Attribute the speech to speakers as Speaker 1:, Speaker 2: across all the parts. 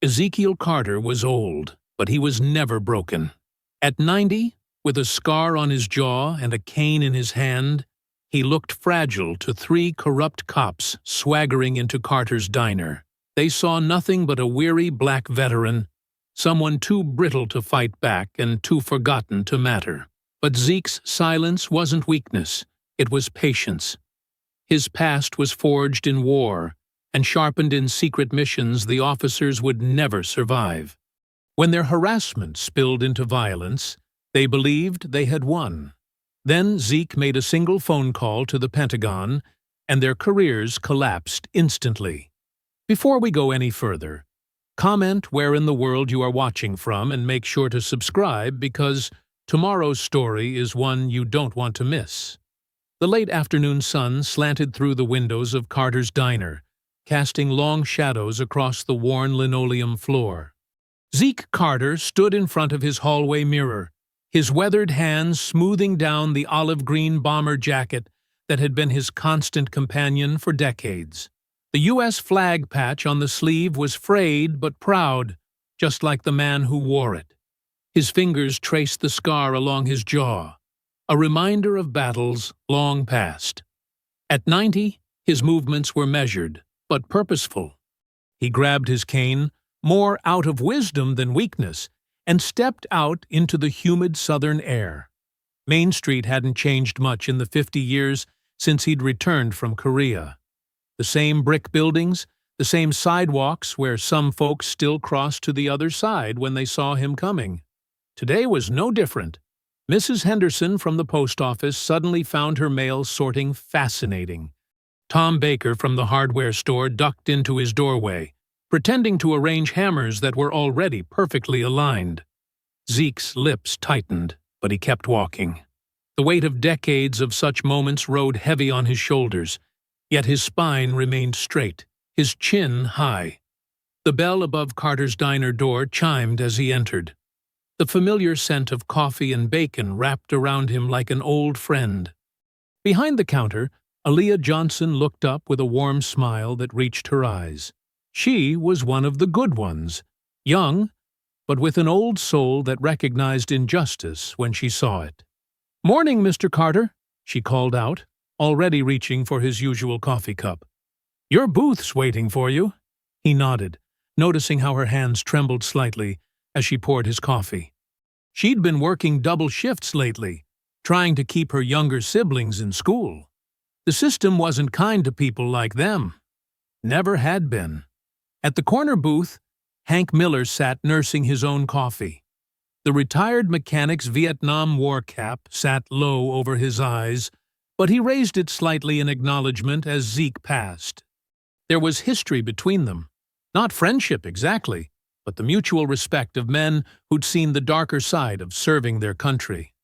Speaker 1: Ezekiel Carter was old, but he was never broken. At 90, with a scar on his jaw and a cane in his hand, he looked fragile to three corrupt cops swaggering into Carter's diner. They saw nothing but a weary black veteran, someone too brittle to fight back and too forgotten to matter. But Zeke's silence wasn't weakness, it was patience. His past was forged in war and sharpened in secret missions the officers would never survive. When their harassment spilled into violence, they believed they had won. Then Zeke made a single phone call to the Pentagon, and their careers collapsed instantly. Before we go any further, comment where in the world you are watching from and make sure to subscribe because tomorrow's story is one you don't want to miss. The late afternoon sun slanted through the windows of Carter's diner, casting long shadows across the worn linoleum floor. Zeke Carter stood in front of his hallway mirror, his weathered hands smoothing down the olive-green bomber jacket that had been his constant companion for decades. The U.S. flag patch on the sleeve was frayed but proud, just like the man who wore it. His fingers traced the scar along his jaw, a reminder of battles long past. At 90, his movements were measured, but purposeful. He grabbed his cane, more out of wisdom than weakness, and stepped out into the humid southern air. Main Street hadn't changed much in the 50 years since he'd returned from Korea. The same brick buildings, the same sidewalks where some folks still crossed to the other side when they saw him coming. Today was no different. Mrs. Henderson from the post office suddenly found her mail sorting fascinating. Tom Baker from the hardware store ducked into his doorway, pretending to arrange hammers that were already perfectly aligned. Zeke's lips tightened, but he kept walking. The weight of decades of such moments rode heavy on his shoulders, yet his spine remained straight, his chin high. The bell above Carter's diner door chimed as he entered. The familiar scent of coffee and bacon wrapped around him like an old friend. Behind the counter, Aaliyah Johnson looked up with a warm smile that reached her eyes. She was one of the good ones, young, but with an old soul that recognized injustice when she saw it. "Morning, Mr. Carter," she called out, already reaching for his usual coffee cup. "Your booth's waiting for you." He nodded, noticing how her hands trembled slightly as she poured his coffee. She'd been working double shifts lately, trying to keep her younger siblings in school. The system wasn't kind to people like them. Never had been. At the corner booth, Hank Miller sat nursing his own coffee. The retired mechanic's Vietnam War cap sat low over his eyes, but he raised it slightly in acknowledgement as Zeke passed. There was history between them. Not friendship exactly, but the mutual respect of men who'd seen the darker side of serving their country.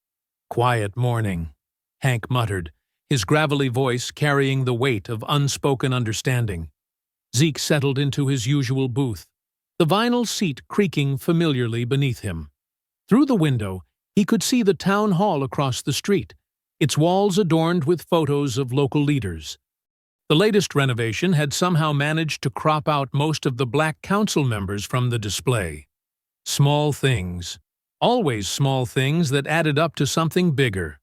Speaker 1: "Quiet morning," Hank muttered, his gravelly voice carrying the weight of unspoken understanding. Zeke settled into his usual booth, the vinyl seat creaking familiarly beneath him. Through the window, he could see the town hall across the street, its walls adorned with photos of local leaders. The latest renovation had somehow managed to crop out most of the black council members from the display. Small things, always small things that added up to something bigger.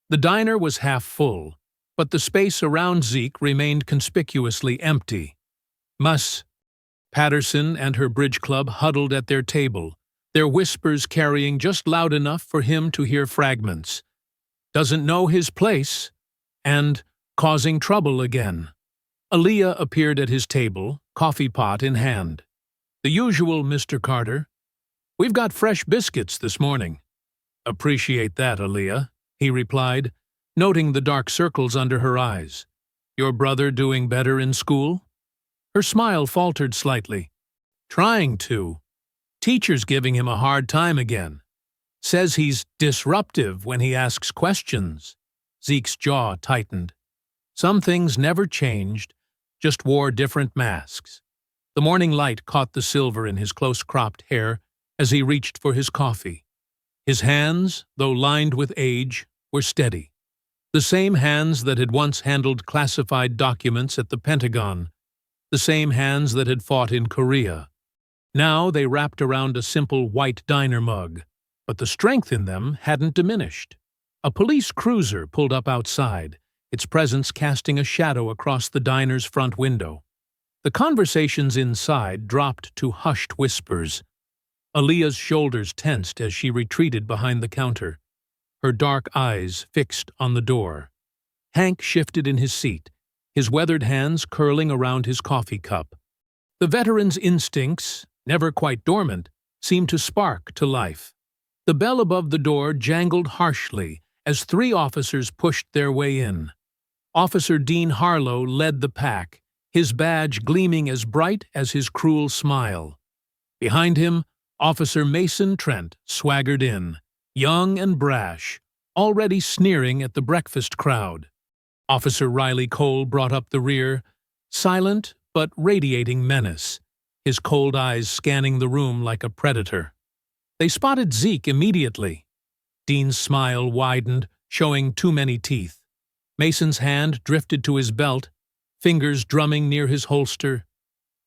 Speaker 1: The diner was half full, but the space around Zeke remained conspicuously empty. Patterson and her bridge club huddled at their table, their whispers carrying just loud enough for him to hear fragments. "Doesn't know his place," and "causing trouble again." Aaliyah appeared at his table, coffee pot in hand. "The usual, Mr. Carter. We've got fresh biscuits this morning." "Appreciate that, Aaliyah," he replied, noting the dark circles under her eyes. "Your brother doing better in school?" Her smile faltered slightly. "Trying to. Teacher's giving him a hard time again. Says he's disruptive when he asks questions." Zeke's jaw tightened. Some things never changed, just wore different masks. The morning light caught the silver in his close-cropped hair as he reached for his coffee. His hands, though lined with age, were steady. The same hands that had once handled classified documents at the Pentagon, the same hands that had fought in Korea. Now they wrapped around a simple white diner mug, but the strength in them hadn't diminished. A police cruiser pulled up outside, its presence casting a shadow across the diner's front window. The conversations inside dropped to hushed whispers. Aaliyah's shoulders tensed as she retreated behind the counter, her dark eyes fixed on the door. Hank shifted in his seat, his weathered hands curling around his coffee cup. The veteran's instincts, never quite dormant, seemed to spark to life. The bell above the door jangled harshly as 3 officers pushed their way in. Officer Dean Harlow led the pack, his badge gleaming as bright as his cruel smile. Behind him, Officer Mason Trent swaggered in, young and brash, already sneering at the breakfast crowd. Officer Riley Cole brought up the rear, silent but radiating menace, his cold eyes scanning the room like a predator. They spotted Zeke immediately. Dean's smile widened, showing too many teeth. Mason's hand drifted to his belt, fingers drumming near his holster.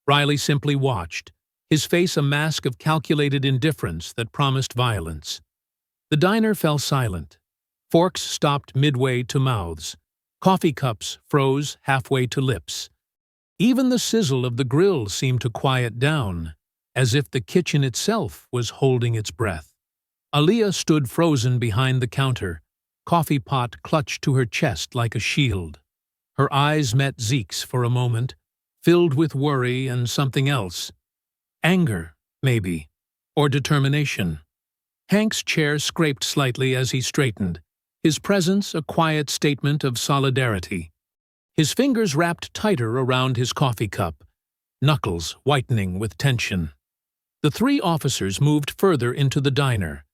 Speaker 1: Riley simply watched, his face a mask of calculated indifference that promised violence. The diner fell silent. Forks stopped midway to mouths. Coffee cups froze halfway to lips. Even the sizzle of the grill seemed to quiet down, as if the kitchen itself was holding its breath. Aaliyah stood frozen behind the counter, coffee pot clutched to her chest like a shield. Her eyes met Zeke's for a moment, filled with worry and something else. Anger, maybe, or determination. Hank's chair scraped slightly as he straightened, his presence a quiet statement of solidarity. His fingers wrapped tighter around his coffee cup, knuckles whitening with tension. The 3 officers moved further into the diner,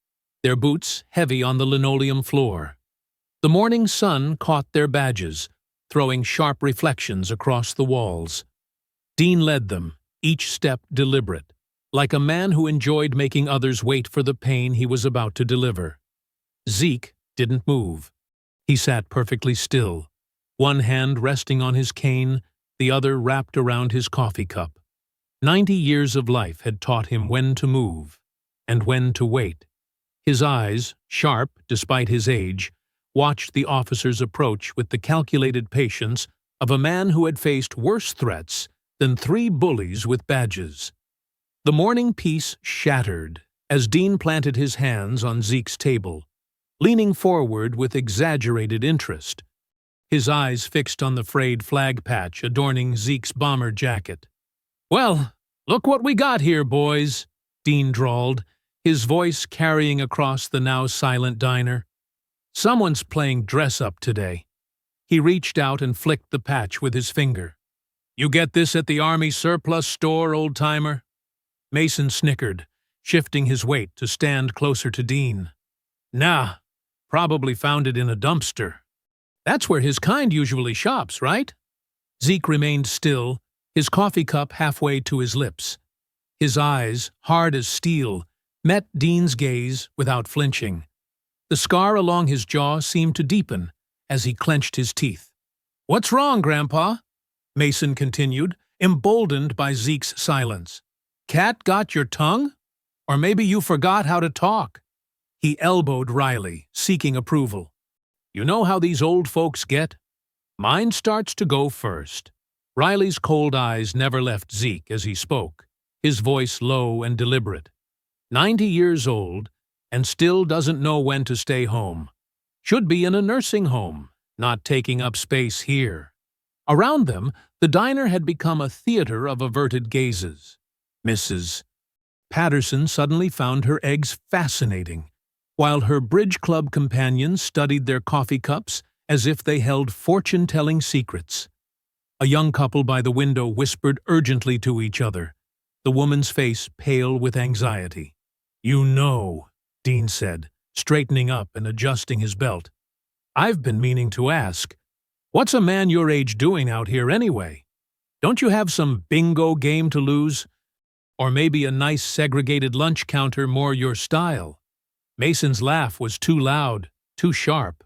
Speaker 1: their boots heavy on the linoleum floor. The morning sun caught their badges, throwing sharp reflections across the walls. Dean led them, each step deliberate, like a man who enjoyed making others wait for the pain he was about to deliver. Zeke didn't move. He sat perfectly still, one hand resting on his cane, the other wrapped around his coffee cup. 90 years of life had taught him when to move and when to wait. His eyes, sharp despite his age, watched the officers approach with the calculated patience of a man who had faced worse threats than 3 bullies with badges. The morning peace shattered as Dean planted his hands on Zeke's table, leaning forward with exaggerated interest, his eyes fixed on the frayed flag patch adorning Zeke's bomber jacket. "Well, look what we got here, boys," Dean drawled, his voice carrying across the now silent diner. "Someone's playing dress-up today." He reached out and flicked the patch with his finger. "You get this at the Army surplus store, old-timer?" Mason snickered, shifting his weight to stand closer to Dean. "Nah, probably found it in a dumpster." "That's where his kind usually shops, right?" Zeke remained still, his coffee cup halfway to his lips. His eyes, hard as steel, met Dean's gaze without flinching. The scar along his jaw seemed to deepen as he clenched his teeth. "What's wrong, Grandpa?" Mason continued, emboldened by Zeke's silence. "Cat got your tongue? Or maybe you forgot how to talk?" He elbowed Riley, seeking approval. "You know how these old folks get? Mine starts to go first." Riley's cold eyes never left Zeke as he spoke, his voice low and deliberate. 90 years old, and still doesn't know when to stay home. Should be in a nursing home, not taking up space here. Around them, the diner had become a theater of averted gazes. Mrs. Patterson suddenly found her eggs fascinating, while her bridge club companions studied their coffee cups as if they held fortune-telling secrets. A young couple by the window whispered urgently to each other, the woman's face pale with anxiety. "You know," Dean said, straightening up and adjusting his belt. "I've been meaning to ask, what's a man your age doing out here anyway? Don't you have some bingo game to lose? Or maybe a nice segregated lunch counter more your style?" Mason's laugh was too loud, too sharp.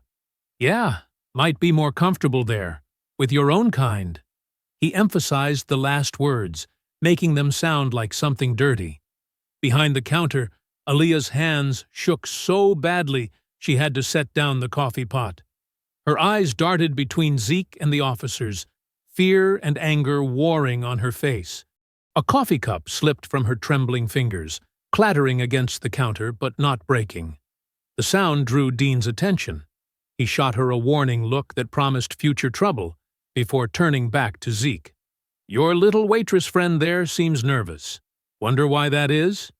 Speaker 1: "Yeah, might be more comfortable there, with your own kind." He emphasized the last words, making them sound like something dirty. Behind the counter, Aaliyah's hands shook so badly she had to set down the coffee pot. Her eyes darted between Zeke and the officers, fear and anger warring on her face. A coffee cup slipped from her trembling fingers, clattering against the counter but not breaking. The sound drew Dean's attention. He shot her a warning look that promised future trouble before turning back to Zeke. "Your little waitress friend there seems nervous. Wonder why that is?"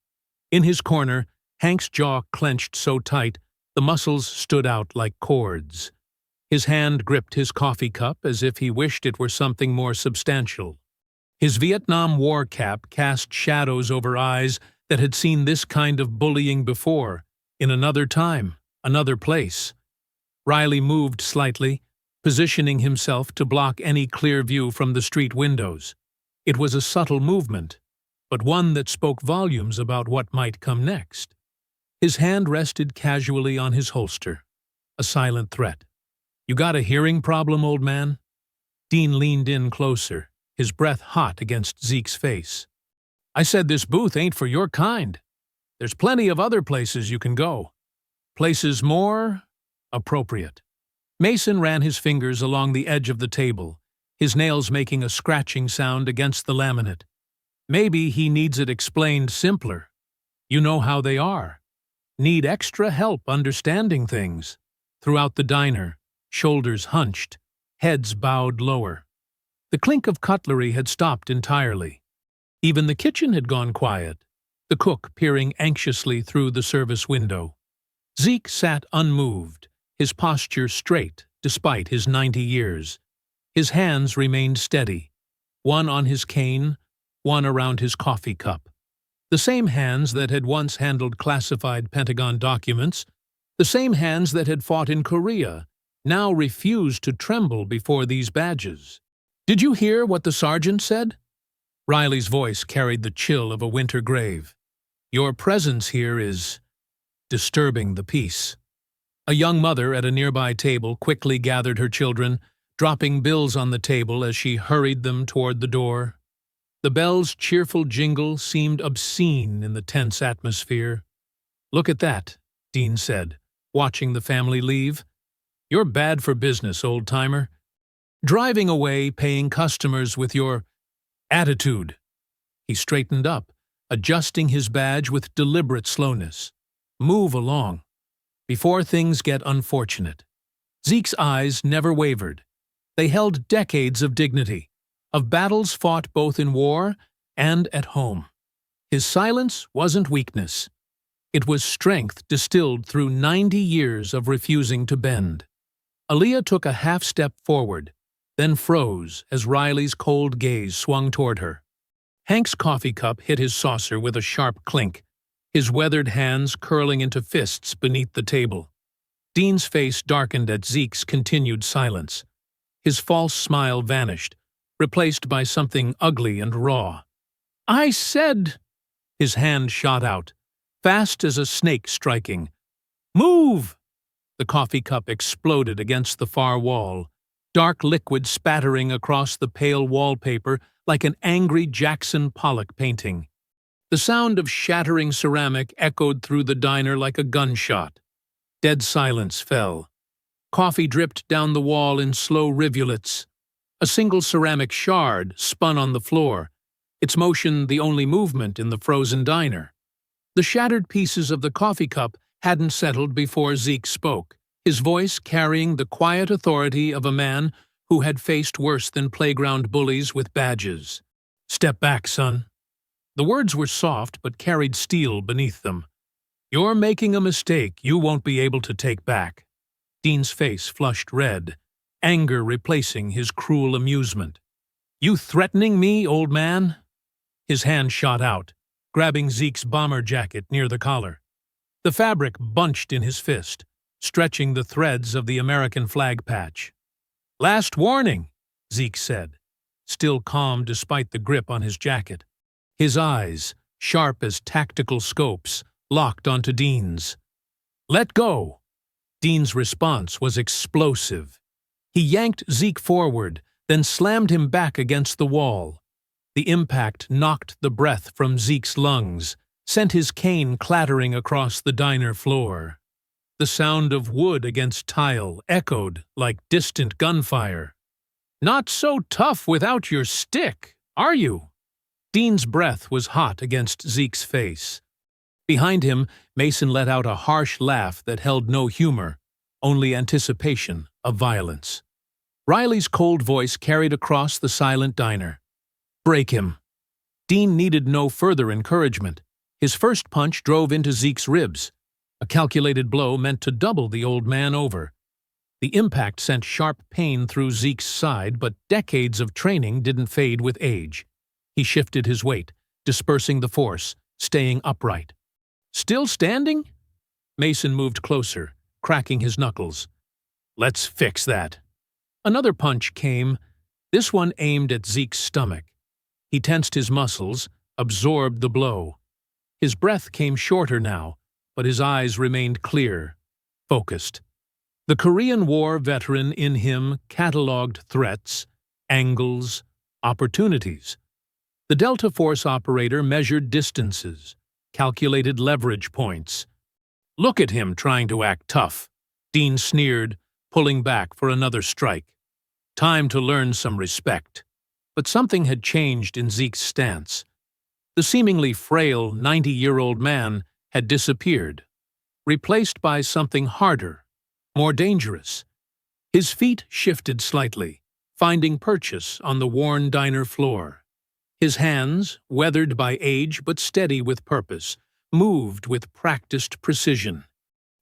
Speaker 1: In his corner, Hank's jaw clenched so tight the muscles stood out like cords. His hand gripped his coffee cup as if he wished it were something more substantial. His Vietnam War cap cast shadows over eyes that had seen this kind of bullying before, in another time, another place. Riley moved slightly, positioning himself to block any clear view from the street windows. It was a subtle movement, but one that spoke volumes about what might come next. His hand rested casually on his holster, a silent threat. "You got a hearing problem, old man?" Dean leaned in closer, his breath hot against Zeke's face. "I said this booth ain't for your kind. There's plenty of other places you can go. Places more appropriate." Mason ran his fingers along the edge of the table, his nails making a scratching sound against the laminate. "Maybe he needs it explained simpler. You know how they are. Need extra help understanding things." Throughout the diner, shoulders hunched, heads bowed lower. The clink of cutlery had stopped entirely. Even the kitchen had gone quiet, the cook peering anxiously through the service window. Zeke sat unmoved, his posture straight despite his 90 years. His hands remained steady, one on his cane, one around his coffee cup. The same hands that had once handled classified Pentagon documents, the same hands that had fought in Korea, now refused to tremble before these badges. "Did you hear what the sergeant said?" Riley's voice carried the chill of a winter grave. "Your presence here is disturbing the peace." A young mother at a nearby table quickly gathered her children, dropping bills on the table as she hurried them toward the door. The bell's cheerful jingle seemed obscene in the tense atmosphere. "Look at that," Dean said, watching the family leave. "You're bad for business, old-timer. Driving away, paying customers with your attitude." He straightened up, adjusting his badge with deliberate slowness. "Move along, before things get unfortunate." Zeke's eyes never wavered. They held decades of dignity, of battles fought both in war and at home. His silence wasn't weakness. It was strength distilled through 90 years of refusing to bend. Aaliyah took a half-step forward, then froze as Riley's cold gaze swung toward her. Hank's coffee cup hit his saucer with a sharp clink, his weathered hands curling into fists beneath the table. Dean's face darkened at Zeke's continued silence. His false smile vanished, replaced by something ugly and raw. "I said—" His hand shot out, fast as a snake striking. "Move!" The coffee cup exploded against the far wall, dark liquid spattering across the pale wallpaper like an angry Jackson Pollock painting. The sound of shattering ceramic echoed through the diner like a gunshot. Dead silence fell. Coffee dripped down the wall in slow rivulets. A single ceramic shard spun on the floor, its motion the only movement in the frozen diner. The shattered pieces of the coffee cup hadn't settled before Zeke spoke, his voice carrying the quiet authority of a man who had faced worse than playground bullies with badges. "Step back, son." The words were soft but carried steel beneath them. "You're making a mistake you won't be able to take back." Dean's face flushed red, anger replacing his cruel amusement. "You threatening me, old man?" His hand shot out, grabbing Zeke's bomber jacket near the collar. The fabric bunched in his fist, stretching the threads of the American flag patch. "Last warning," Zeke said, still calm despite the grip on his jacket. His eyes, sharp as tactical scopes, locked onto Dean's. "Let go!" Dean's response was explosive. He yanked Zeke forward, then slammed him back against the wall. The impact knocked the breath from Zeke's lungs, sent his cane clattering across the diner floor. The sound of wood against tile echoed like distant gunfire. "Not so tough without your stick, are you?" Dean's breath was hot against Zeke's face. Behind him, Mason let out a harsh laugh that held no humor, only anticipation of violence. Riley's cold voice carried across the silent diner. "Break him." Dean needed no further encouragement. His first punch drove into Zeke's ribs. A calculated blow meant to double the old man over. The impact sent sharp pain through Zeke's side, but decades of training didn't fade with age. He shifted his weight, dispersing the force, staying upright. "Still standing?" Mason moved closer, cracking his knuckles. "Let's fix that." Another punch came, this one aimed at Zeke's stomach. He tensed his muscles, absorbed the blow. His breath came shorter now, but his eyes remained clear, focused. The Korean War veteran in him catalogued threats, angles, opportunities. The Delta Force operator measured distances, calculated leverage points. "Look at him trying to act tough," Dean sneered, pulling back for another strike. Time to learn some respect. But something had changed in Zeke's stance. The seemingly frail 90-year-old man had disappeared, replaced by something harder, more dangerous. His feet shifted slightly, finding purchase on the worn diner floor. His hands, weathered by age but steady with purpose, moved with practiced precision.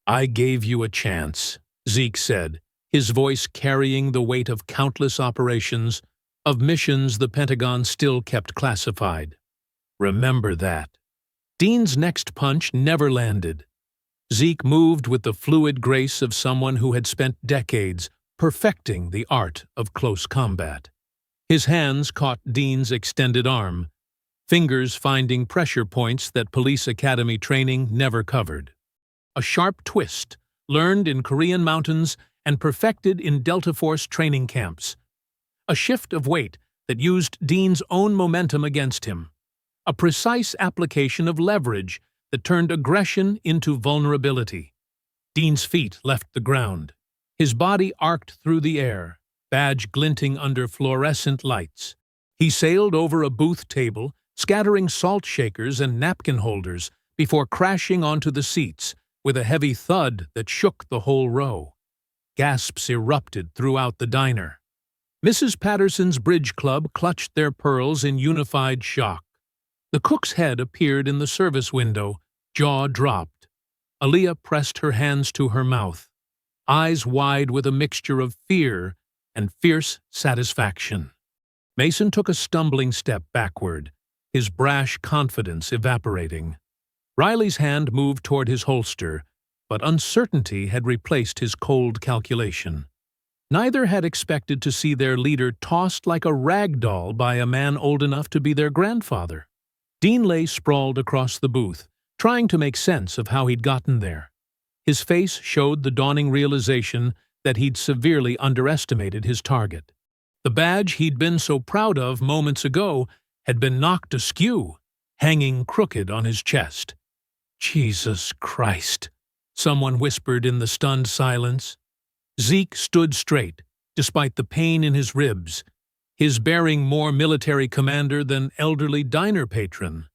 Speaker 1: "I gave you a chance," Zeke said, his voice carrying the weight of countless operations, of missions the Pentagon still kept classified. "Remember that." Dean's next punch never landed. Zeke moved with the fluid grace of someone who had spent decades perfecting the art of close combat. His hands caught Dean's extended arm, fingers finding pressure points that police academy training never covered. A sharp twist, learned in Korean mountains and perfected in Delta Force training camps. A shift of weight that used Dean's own momentum against him. A precise application of leverage that turned aggression into vulnerability. Dean's feet left the ground. His body arced through the air, badge glinting under fluorescent lights. He sailed over a booth table, scattering salt shakers and napkin holders before crashing onto the seats with a heavy thud that shook the whole row. Gasps erupted throughout the diner. Mrs. Patterson's Bridge Club clutched their pearls in unified shock. The cook's head appeared in the service window, jaw dropped. Aaliyah pressed her hands to her mouth, eyes wide with a mixture of fear and fierce satisfaction. Mason took a stumbling step backward, his brash confidence evaporating. Riley's hand moved toward his holster, but uncertainty had replaced his cold calculation. Neither had expected to see their leader tossed like a rag doll by a man old enough to be their grandfather. Dean lay sprawled across the booth, trying to make sense of how he'd gotten there. His face showed the dawning realization that he'd severely underestimated his target. The badge he'd been so proud of moments ago had been knocked askew, hanging crooked on his chest. "Jesus Christ," someone whispered in the stunned silence. Zeke stood straight, despite the pain in his ribs, his bearing more military commander than elderly diner patron.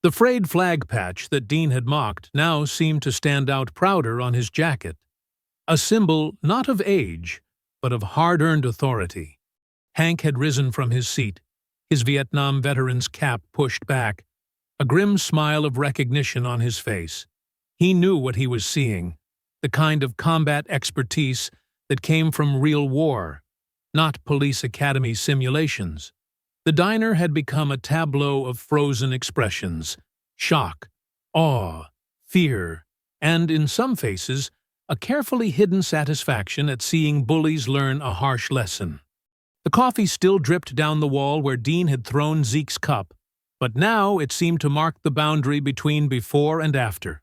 Speaker 1: The frayed flag patch that Dean had mocked now seemed to stand out prouder on his jacket, a symbol not of age, but of hard-earned authority. Hank had risen from his seat, his Vietnam veteran's cap pushed back, a grim smile of recognition on his face. He knew what he was seeing, the kind of combat expertise that came from real war, not police academy simulations. The diner had become a tableau of frozen expressions: shock, awe, fear, and, in some faces, a carefully hidden satisfaction at seeing bullies learn a harsh lesson. The coffee still dripped down the wall where Dean had thrown Zeke's cup, but now it seemed to mark the boundary between before and after.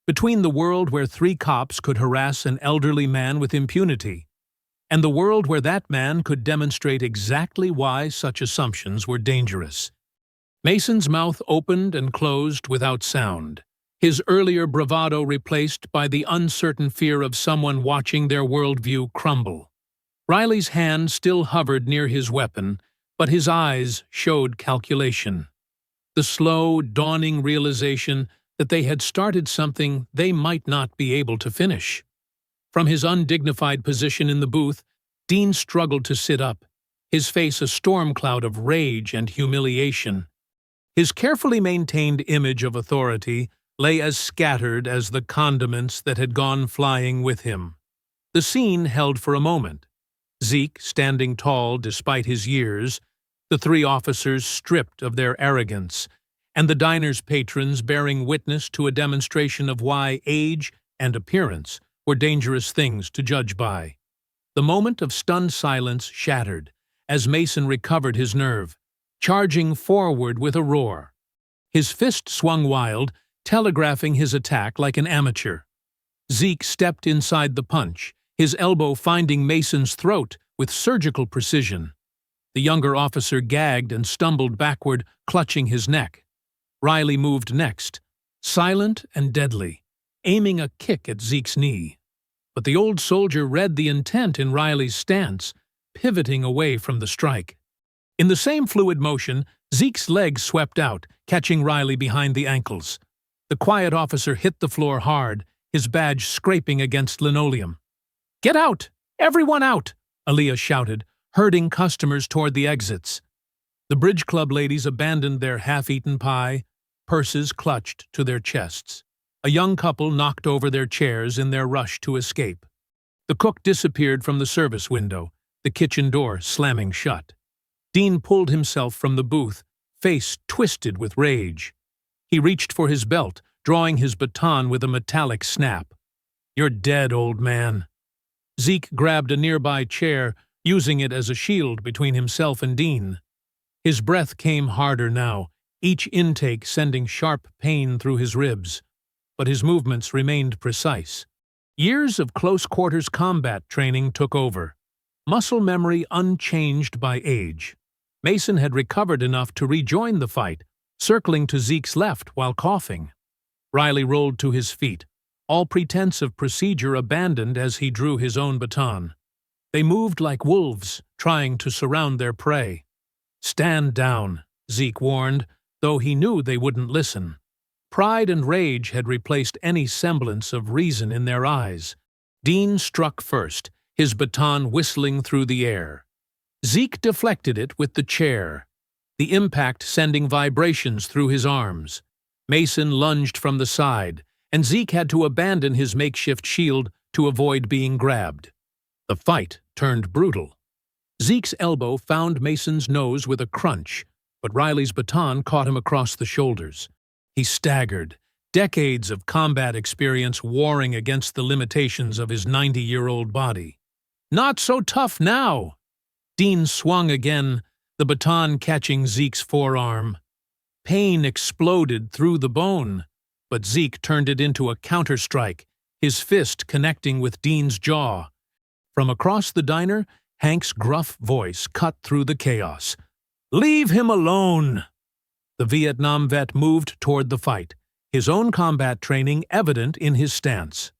Speaker 1: Between the world where 3 cops could harass an elderly man with impunity, and the world where that man could demonstrate exactly why such assumptions were dangerous. Mason's mouth opened and closed without sound, his earlier bravado replaced by the uncertain fear of someone watching their worldview crumble. Riley's hand still hovered near his weapon, but his eyes showed calculation. The slow, dawning realization that they had started something they might not be able to finish. From his undignified position in the booth, Dean struggled to sit up, his face a storm cloud of rage and humiliation. His carefully maintained image of authority lay as scattered as the condiments that had gone flying with him. The scene held for a moment. Zeke standing tall despite his years, the three officers stripped of their arrogance, and the diner's patrons bearing witness to a demonstration of why age and appearance were dangerous things to judge by. The moment of stunned silence shattered as Mason recovered his nerve, charging forward with a roar. His fist swung wild, telegraphing his attack like an amateur. Zeke stepped inside the punch, his elbow finding Mason's throat with surgical precision. The younger officer gagged and stumbled backward, clutching his neck. Riley moved next, silent and deadly, aiming a kick at Zeke's knee. But the old soldier read the intent in Riley's stance, pivoting away from the strike. In the same fluid motion, Zeke's leg swept out, catching Riley behind the ankles. The quiet officer hit the floor hard, his badge scraping against linoleum. "Get out! Everyone out!" Aaliyah shouted, herding customers toward the exits. The bridge club ladies abandoned their half-eaten pie, purses clutched to their chests. A young couple knocked over their chairs in their rush to escape. The cook disappeared from the service window, the kitchen door slamming shut. Dean pulled himself from the booth, face twisted with rage. He reached for his belt, drawing his baton with a metallic snap. "You're dead, old man." Zeke grabbed a nearby chair, using it as a shield between himself and Dean. His breath came harder now, each intake sending sharp pain through his ribs. But his movements remained precise. Years of close-quarters combat training took over, muscle memory unchanged by age. Mason had recovered enough to rejoin the fight, circling to Zeke's left while coughing. Riley rolled to his feet, all pretense of procedure abandoned as he drew his own baton. They moved like wolves, trying to surround their prey. "Stand down," Zeke warned, though he knew they wouldn't listen. Pride and rage had replaced any semblance of reason in their eyes. Dean struck first, his baton whistling through the air. Zeke deflected it with the chair, the impact sending vibrations through his arms. Mason lunged from the side, and Zeke had to abandon his makeshift shield to avoid being grabbed. The fight turned brutal. Zeke's elbow found Mason's nose with a crunch, but Riley's baton caught him across the shoulders. He staggered, decades of combat experience warring against the limitations of his 90-year-old body. "Not so tough now!" Dean swung again, the baton catching Zeke's forearm. Pain exploded through the bone, but Zeke turned it into a counterstrike, his fist connecting with Dean's jaw. From across the diner, Hank's gruff voice cut through the chaos. "Leave him alone!" The Vietnam vet moved toward the fight, his own combat training evident in his stance.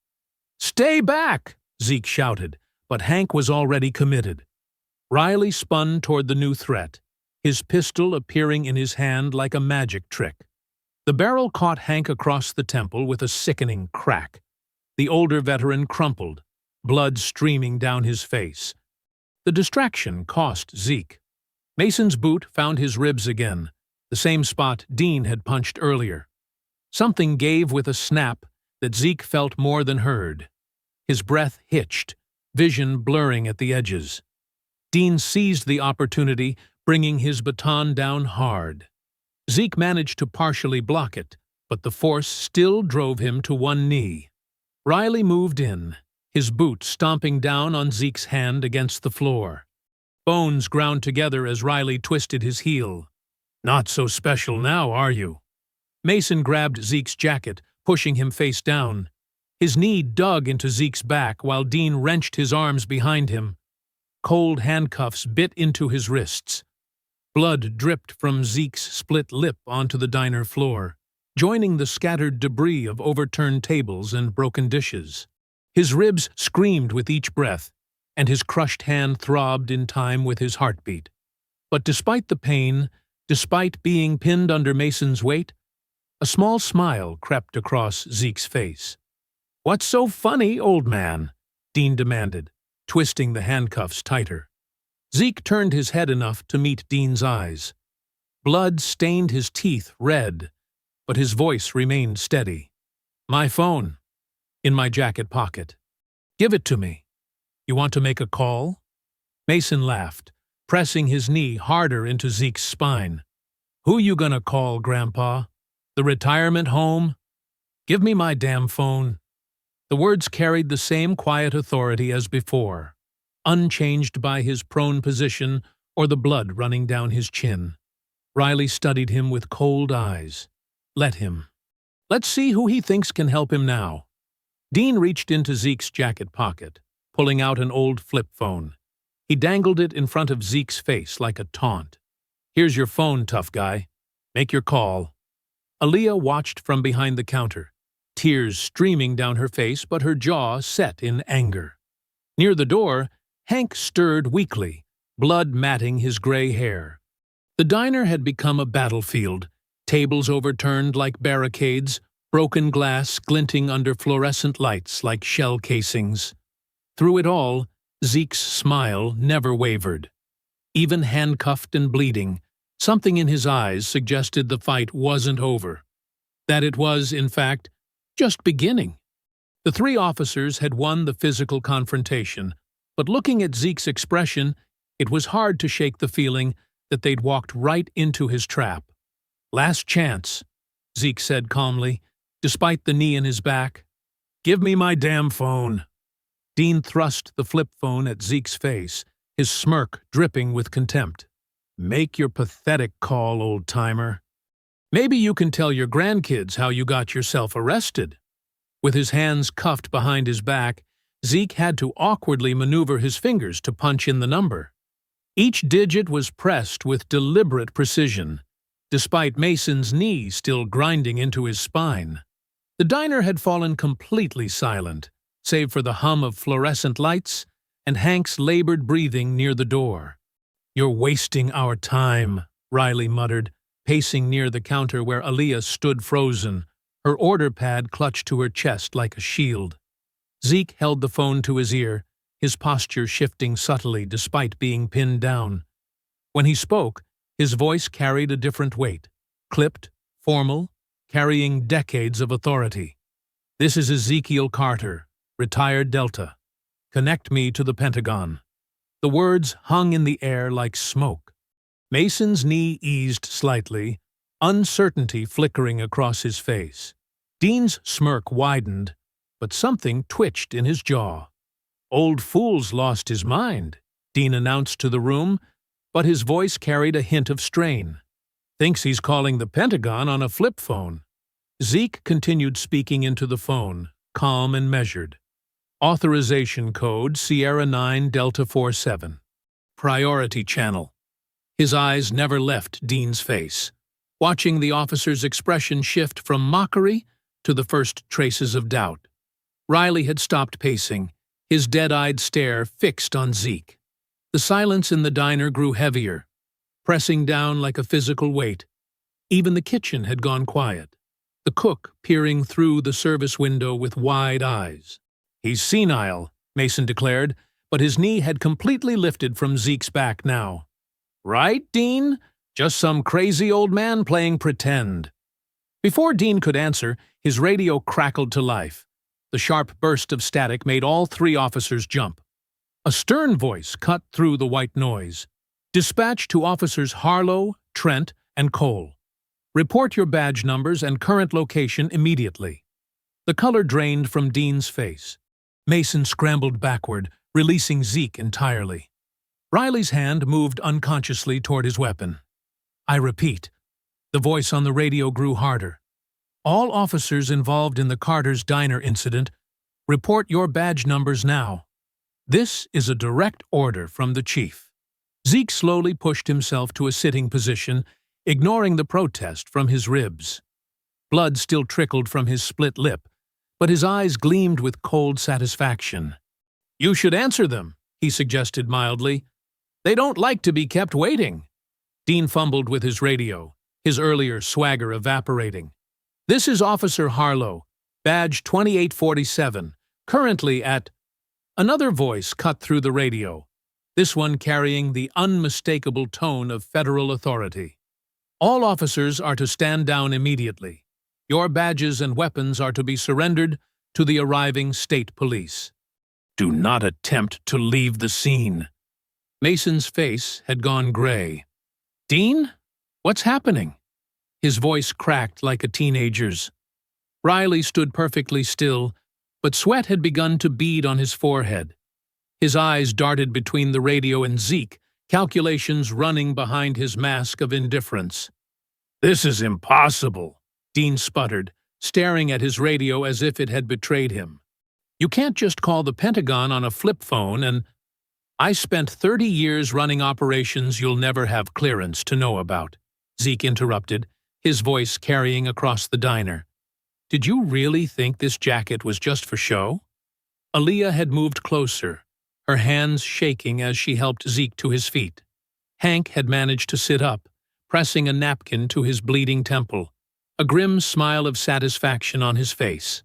Speaker 1: "Stay back!" Zeke shouted, but Hank was already committed. Riley spun toward the new threat, his pistol appearing in his hand like a magic trick. The barrel caught Hank across the temple with a sickening crack. The older veteran crumpled, blood streaming down his face. The distraction cost Zeke. Mason's boot found his ribs again, the same spot Dean had punched earlier. Something gave with a snap that Zeke felt more than heard. His breath hitched, vision blurring at the edges. Dean seized the opportunity, bringing his baton down hard. Zeke managed to partially block it, but the force still drove him to one knee. Riley moved in, his boot stomping down on Zeke's hand against the floor. Bones ground together as Riley twisted his heel. "Not so special now, are you?" Mason grabbed Zeke's jacket, pushing him face down. His knee dug into Zeke's back while Dean wrenched his arms behind him. Cold handcuffs bit into his wrists. Blood dripped from Zeke's split lip onto the diner floor, joining the scattered debris of overturned tables and broken dishes. His ribs screamed with each breath, and his crushed hand throbbed in time with his heartbeat. But despite the pain, despite being pinned under Mason's weight, a small smile crept across Zeke's face. "What's so funny, old man?" Dean demanded, twisting the handcuffs tighter. Zeke turned his head enough to meet Dean's eyes. Blood stained his teeth red, but his voice remained steady. "My phone. In my jacket pocket. Give it to me. You want to make a call?" Mason laughed, pressing his knee harder into Zeke's spine. "Who you gonna call, Grandpa? The retirement home? Give me my damn phone." The words carried the same quiet authority as before, unchanged by his prone position or the blood running down his chin. Riley studied him with cold eyes. Let him. Let's see who he thinks can help him now. Dean reached into Zeke's jacket pocket, pulling out an old flip phone. He dangled it in front of Zeke's face like a taunt. "Here's your phone, tough guy. Make your call." Aaliyah watched from behind the counter, tears streaming down her face but her jaw set in anger. Near the door, Hank stirred weakly, blood matting his gray hair. The diner had become a battlefield, tables overturned like barricades, broken glass glinting under fluorescent lights like shell casings. Through it all, Zeke's smile never wavered. Even handcuffed and bleeding, something in his eyes suggested the fight wasn't over. That it was, in fact, just beginning. The three officers had won the physical confrontation, but looking at Zeke's expression, it was hard to shake the feeling that they'd walked right into his trap. "Last chance," Zeke said calmly, despite the knee in his back. "Give me my damn phone." Dean thrust the flip phone at Zeke's face, his smirk dripping with contempt. "Make your pathetic call, old-timer. Maybe you can tell your grandkids how you got yourself arrested." With his hands cuffed behind his back, Zeke had to awkwardly maneuver his fingers to punch in the number. Each digit was pressed with deliberate precision, despite Mason's knee still grinding into his spine. The diner had fallen completely silent, save for the hum of fluorescent lights and Hank's labored breathing near the door. "You're wasting our time," Riley muttered, pacing near the counter where Aaliyah stood frozen, her order pad clutched to her chest like a shield. Zeke held the phone to his ear, his posture shifting subtly despite being pinned down. When he spoke, his voice carried a different weight, clipped, formal, carrying decades of authority. "This is Ezekiel Carter, retired Delta. Connect me to the Pentagon." The words hung in the air like smoke. Mason's knee eased slightly, uncertainty flickering across his face. Dean's smirk widened, but something twitched in his jaw. "Old fool's lost his mind," Dean announced to the room, but his voice carried a hint of strain. "Thinks he's calling the Pentagon on a flip phone." Zeke continued speaking into the phone, calm and measured. "Authorization code Sierra 9 Delta 47. Priority channel." His eyes never left Dean's face, watching the officer's expression shift from mockery to the first traces of doubt. Riley had stopped pacing, his dead-eyed stare fixed on Zeke. The silence in the diner grew heavier, pressing down like a physical weight. Even the kitchen had gone quiet, the cook peering through the service window with wide eyes. "He's senile," Mason declared, but his knee had completely lifted from Zeke's back now. "Right, Dean? Just some crazy old man playing pretend." Before Dean could answer, his radio crackled to life. The sharp burst of static made all three officers jump. A stern voice cut through the white noise. "Dispatch to Officers Harlow, Trent, and Cole. Report your badge numbers and current location immediately." The color drained from Dean's face. Mason scrambled backward, releasing Zeke entirely. Riley's hand moved unconsciously toward his weapon. "I repeat." The voice on the radio grew harder. "All officers involved in the Carter's Diner incident, report your badge numbers now. This is a direct order from the chief." Zeke slowly pushed himself to a sitting position, ignoring the protest from his ribs. Blood still trickled from his split lip, but his eyes gleamed with cold satisfaction. "You should answer them," he suggested mildly. "They don't like to be kept waiting." Dean fumbled with his radio, his earlier swagger evaporating. "This is Officer Harlow, badge 2847, currently at—" Another voice cut through the radio, this one carrying the unmistakable tone of federal authority. "All officers are to stand down immediately. Your badges and weapons are to be surrendered to the arriving state police. Do not attempt to leave the scene." Mason's face had gone gray. "Dean? What's happening?" His voice cracked like a teenager's. Riley stood perfectly still, but sweat had begun to bead on his forehead. His eyes darted between the radio and Zeke, calculations running behind his mask of indifference. "This is impossible," Dean sputtered, staring at his radio as if it had betrayed him. "You can't just call the Pentagon on a flip phone and—" "I spent 30 years running operations you'll never have clearance to know about," Zeke interrupted, his voice carrying across the diner. "Did you really think this jacket was just for show?" Aaliyah had moved closer, her hands shaking as she helped Zeke to his feet. Hank had managed to sit up, pressing a napkin to his bleeding temple, a grim smile of satisfaction on his face.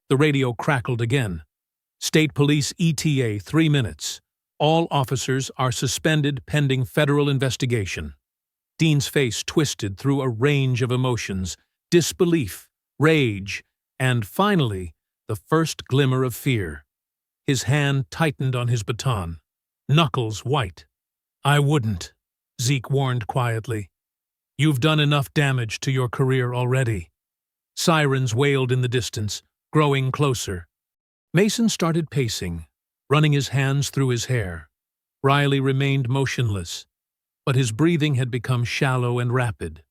Speaker 1: The radio crackled again. "State Police ETA 3 minutes. All officers are suspended pending federal investigation." Dean's face twisted through a range of emotions, disbelief, rage, and finally, the first glimmer of fear. His hand tightened on his baton, knuckles white. "I wouldn't," Zeke warned quietly. "You've done enough damage to your career already." Sirens wailed in the distance, growing closer. Mason started pacing, running his hands through his hair. Riley remained motionless, but his breathing had become shallow and rapid.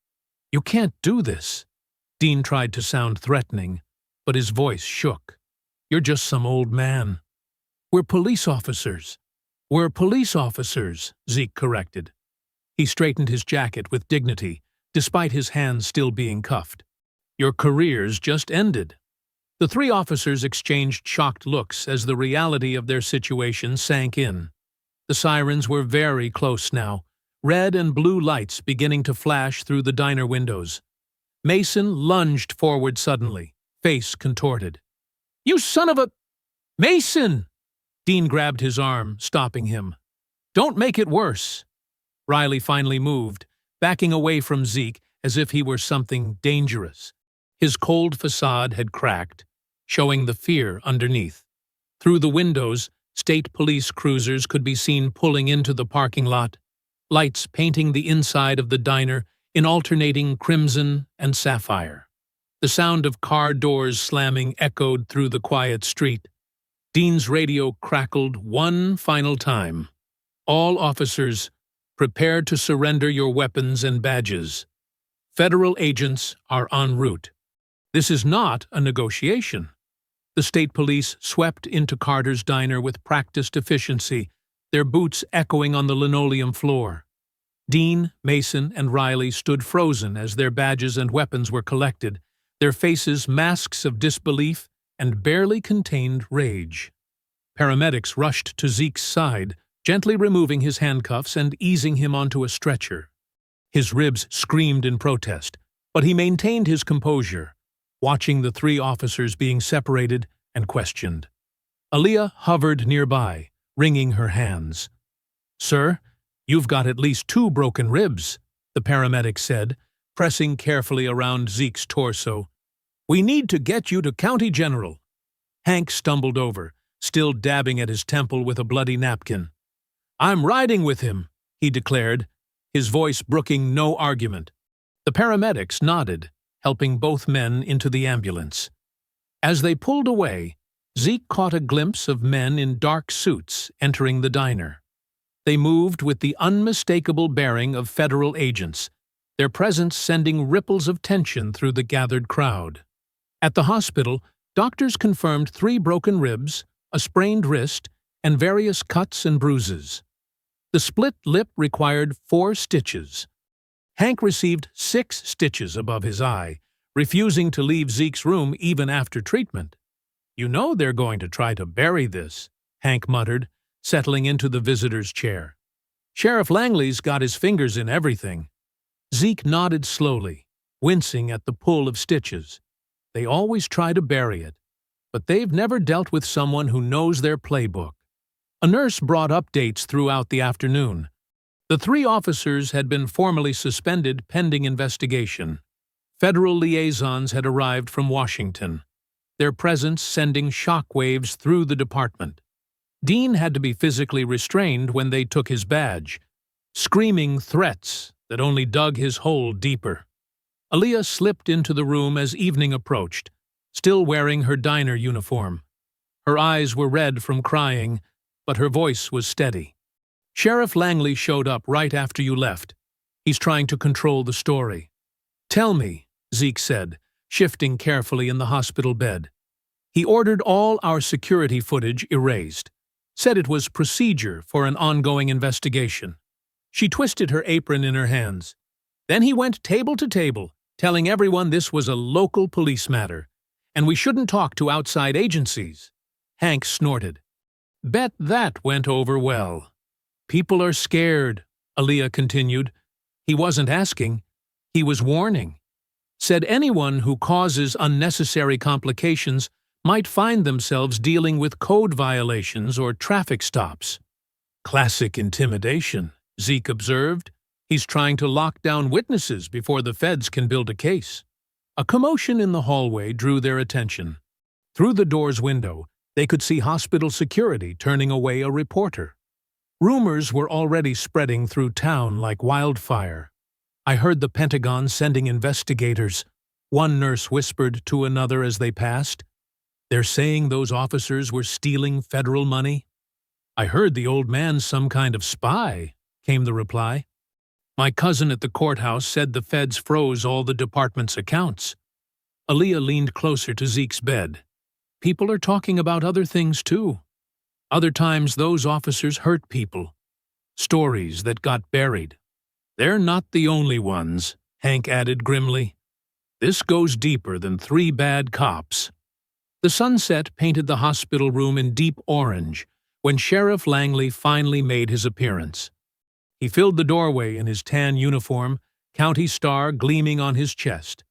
Speaker 1: "You can't do this." Dean tried to sound threatening, but his voice shook. "You're just some old man." "We're police officers." "We're police officers," Zeke corrected. He straightened his jacket with dignity, despite his hands still being cuffed. "Your careers just ended." The 3 officers exchanged shocked looks as the reality of their situation sank in. The sirens were very close now, red and blue lights beginning to flash through the diner windows. Mason lunged forward suddenly, face contorted. "You son of a— Mason!" Dean grabbed his arm, stopping him. "Don't make it worse." Riley finally moved, backing away from Zeke as if he were something dangerous. His cold facade had cracked, showing the fear underneath. Through the windows, state police cruisers could be seen pulling into the parking lot, lights painting the inside of the diner in alternating crimson and sapphire. The sound of car doors slamming echoed through the quiet street. Dean's radio crackled one final time. "All officers, prepare to surrender your weapons and badges. Federal agents are en route." This is not a negotiation. The state police swept into Carter's diner with practiced efficiency, their boots echoing on the linoleum floor. Dean, Mason, and Riley stood frozen as their badges and weapons were collected, their faces masks of disbelief and barely contained rage. Paramedics rushed to Zeke's side, gently removing his handcuffs and easing him onto a stretcher. His ribs screamed in protest, but he maintained his composure, watching the 3 officers being separated and questioned. Aaliyah hovered nearby, wringing her hands. "Sir, you've got at least 2 broken ribs," the paramedic said, pressing carefully around Zeke's torso. "We need to get you to County General." Hank stumbled over, still dabbing at his temple with a bloody napkin. "I'm riding with him," he declared, his voice brooking no argument. The paramedics nodded, helping both men into the ambulance. As they pulled away, Zeke caught a glimpse of men in dark suits entering the diner. They moved with the unmistakable bearing of federal agents, their presence sending ripples of tension through the gathered crowd. At the hospital, doctors confirmed 3 broken ribs, a sprained wrist, and various cuts and bruises. The split lip required 4 stitches. Hank received 6 stitches above his eye, refusing to leave Zeke's room even after treatment. "You know they're going to try to bury this," Hank muttered, settling into the visitor's chair. "Sheriff Langley's got his fingers in everything." Zeke nodded slowly, wincing at the pull of stitches. They always try to bury it, but they've never dealt with someone who knows their playbook. A nurse brought updates throughout the afternoon. The 3 officers had been formally suspended pending investigation. Federal liaisons had arrived from Washington, their presence sending shockwaves through the department. Dean had to be physically restrained when they took his badge, screaming threats that only dug his hole deeper. Aaliyah slipped into the room as evening approached, still wearing her diner uniform. Her eyes were red from crying, but her voice was steady. "Sheriff Langley showed up right after you left. He's trying to control the story." "Tell me," Zeke said, shifting carefully in the hospital bed. "He ordered all our security footage erased, said it was procedure for an ongoing investigation." She twisted her apron in her hands. "Then he went table to table, telling everyone this was a local police matter, and we shouldn't talk to outside agencies." Hank snorted. "Bet that went over well." "People are scared," Aaliyah continued. "He wasn't asking, he was warning. Said anyone who causes unnecessary complications might find themselves dealing with code violations or traffic stops." "Classic intimidation," Zeke observed. "He's trying to lock down witnesses before the feds can build a case." A commotion in the hallway drew their attention. Through the door's window, they could see hospital security turning away a reporter. Rumors were already spreading through town like wildfire. "I heard the Pentagon sending investigators," one nurse whispered to another as they passed. "They're saying those officers were stealing federal money." "I heard the old man's some kind of spy," came the reply. "My cousin at the courthouse said the feds froze all the department's accounts." Aaliyah leaned closer to Zeke's bed. "People are talking about other things, too. Other times those officers hurt people. Stories that got buried." "They're not the only ones," Hank added grimly. "This goes deeper than 3 bad cops." The sunset painted the hospital room in deep orange when Sheriff Langley finally made his appearance. He filled the doorway in his tan uniform, county star gleaming on his chest.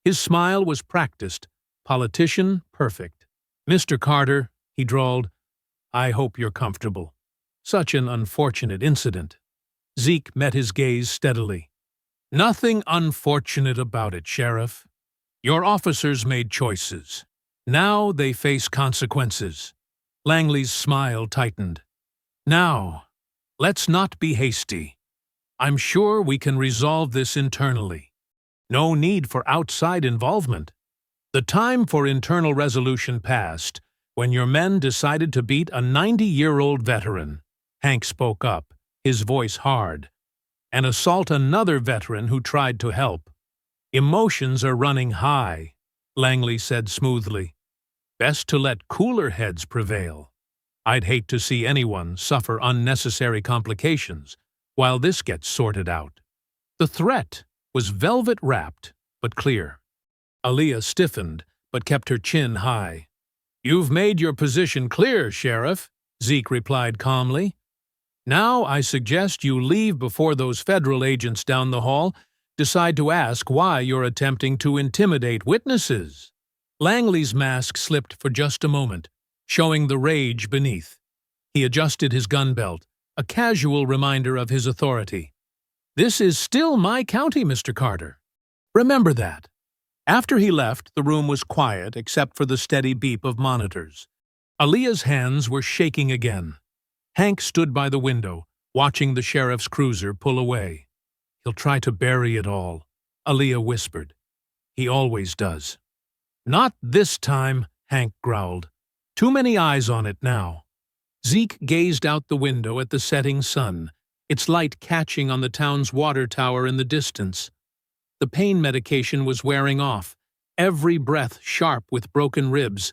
Speaker 1: His smile was practiced, politician perfect. "Mr. Carter," he drawled, "I hope you're comfortable. Such an unfortunate incident." Zeke met his gaze steadily. "Nothing unfortunate about it, Sheriff. Your officers made choices. Now they face consequences." Langley's smile tightened. "Now, let's not be hasty. I'm sure we can resolve this internally. No need for outside involvement. The time for internal resolution passed when your men decided to beat a 90-year-old veteran," Hank spoke up, his voice hard, "and assault another veteran who tried to help. Emotions are running high," Langley said smoothly. "Best to let cooler heads prevail. I'd hate to see anyone suffer unnecessary complications while this gets sorted out." The threat was velvet-wrapped but clear. Aaliyah stiffened, but kept her chin high. "You've made your position clear, Sheriff," Zeke replied calmly. "Now I suggest you leave before those federal agents down the hall decide to ask why you're attempting to intimidate witnesses." Langley's mask slipped for just a moment, showing the rage beneath. He adjusted his gun belt, a casual reminder of his authority. "This is still my county, Mr. Carter. Remember that." After he left, the room was quiet except for the steady beep of monitors. Aaliyah's hands were shaking again. Hank stood by the window, watching the sheriff's cruiser pull away. "He'll try to bury it all," Aaliyah whispered. "He always does." "Not this time," Hank growled. "Too many eyes on it now." Zeke gazed out the window at the setting sun, its light catching on the town's water tower in the distance. The pain medication was wearing off, every breath sharp with broken ribs,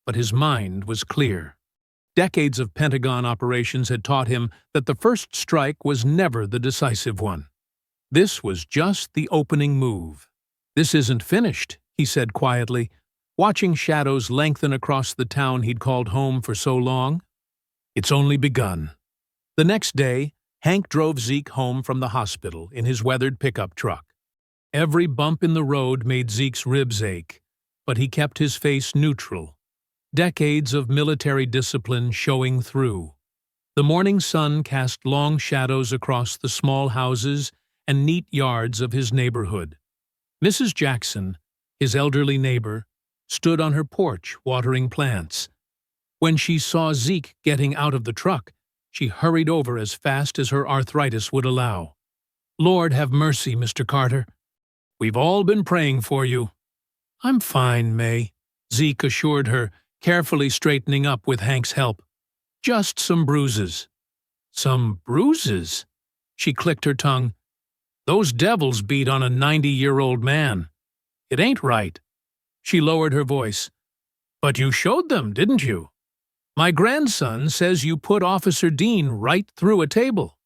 Speaker 1: but his mind was clear. Decades of Pentagon operations had taught him that the first strike was never the decisive one. This was just the opening move. "This isn't finished," he said quietly, watching shadows lengthen across the town he'd called home for so long. "It's only begun." The next day, Hank drove Zeke home from the hospital in his weathered pickup truck. Every bump in the road made Zeke's ribs ache, but he kept his face neutral, decades of military discipline showing through. The morning sun cast long shadows across the small houses and neat yards of his neighborhood. Mrs. Jackson, his elderly neighbor, stood on her porch watering plants. When she saw Zeke getting out of the truck, she hurried over as fast as her arthritis would allow. "Lord have mercy, Mr. Carter. We've all been praying for you." "I'm fine, May," Zeke assured her, carefully straightening up with Hank's help. "Just some bruises." "Some bruises?" She clicked her tongue. "Those devils beat on a 90-year-old man. It ain't right." She lowered her voice. "But you showed them, didn't you? My grandson says you put Officer Dean right through a table."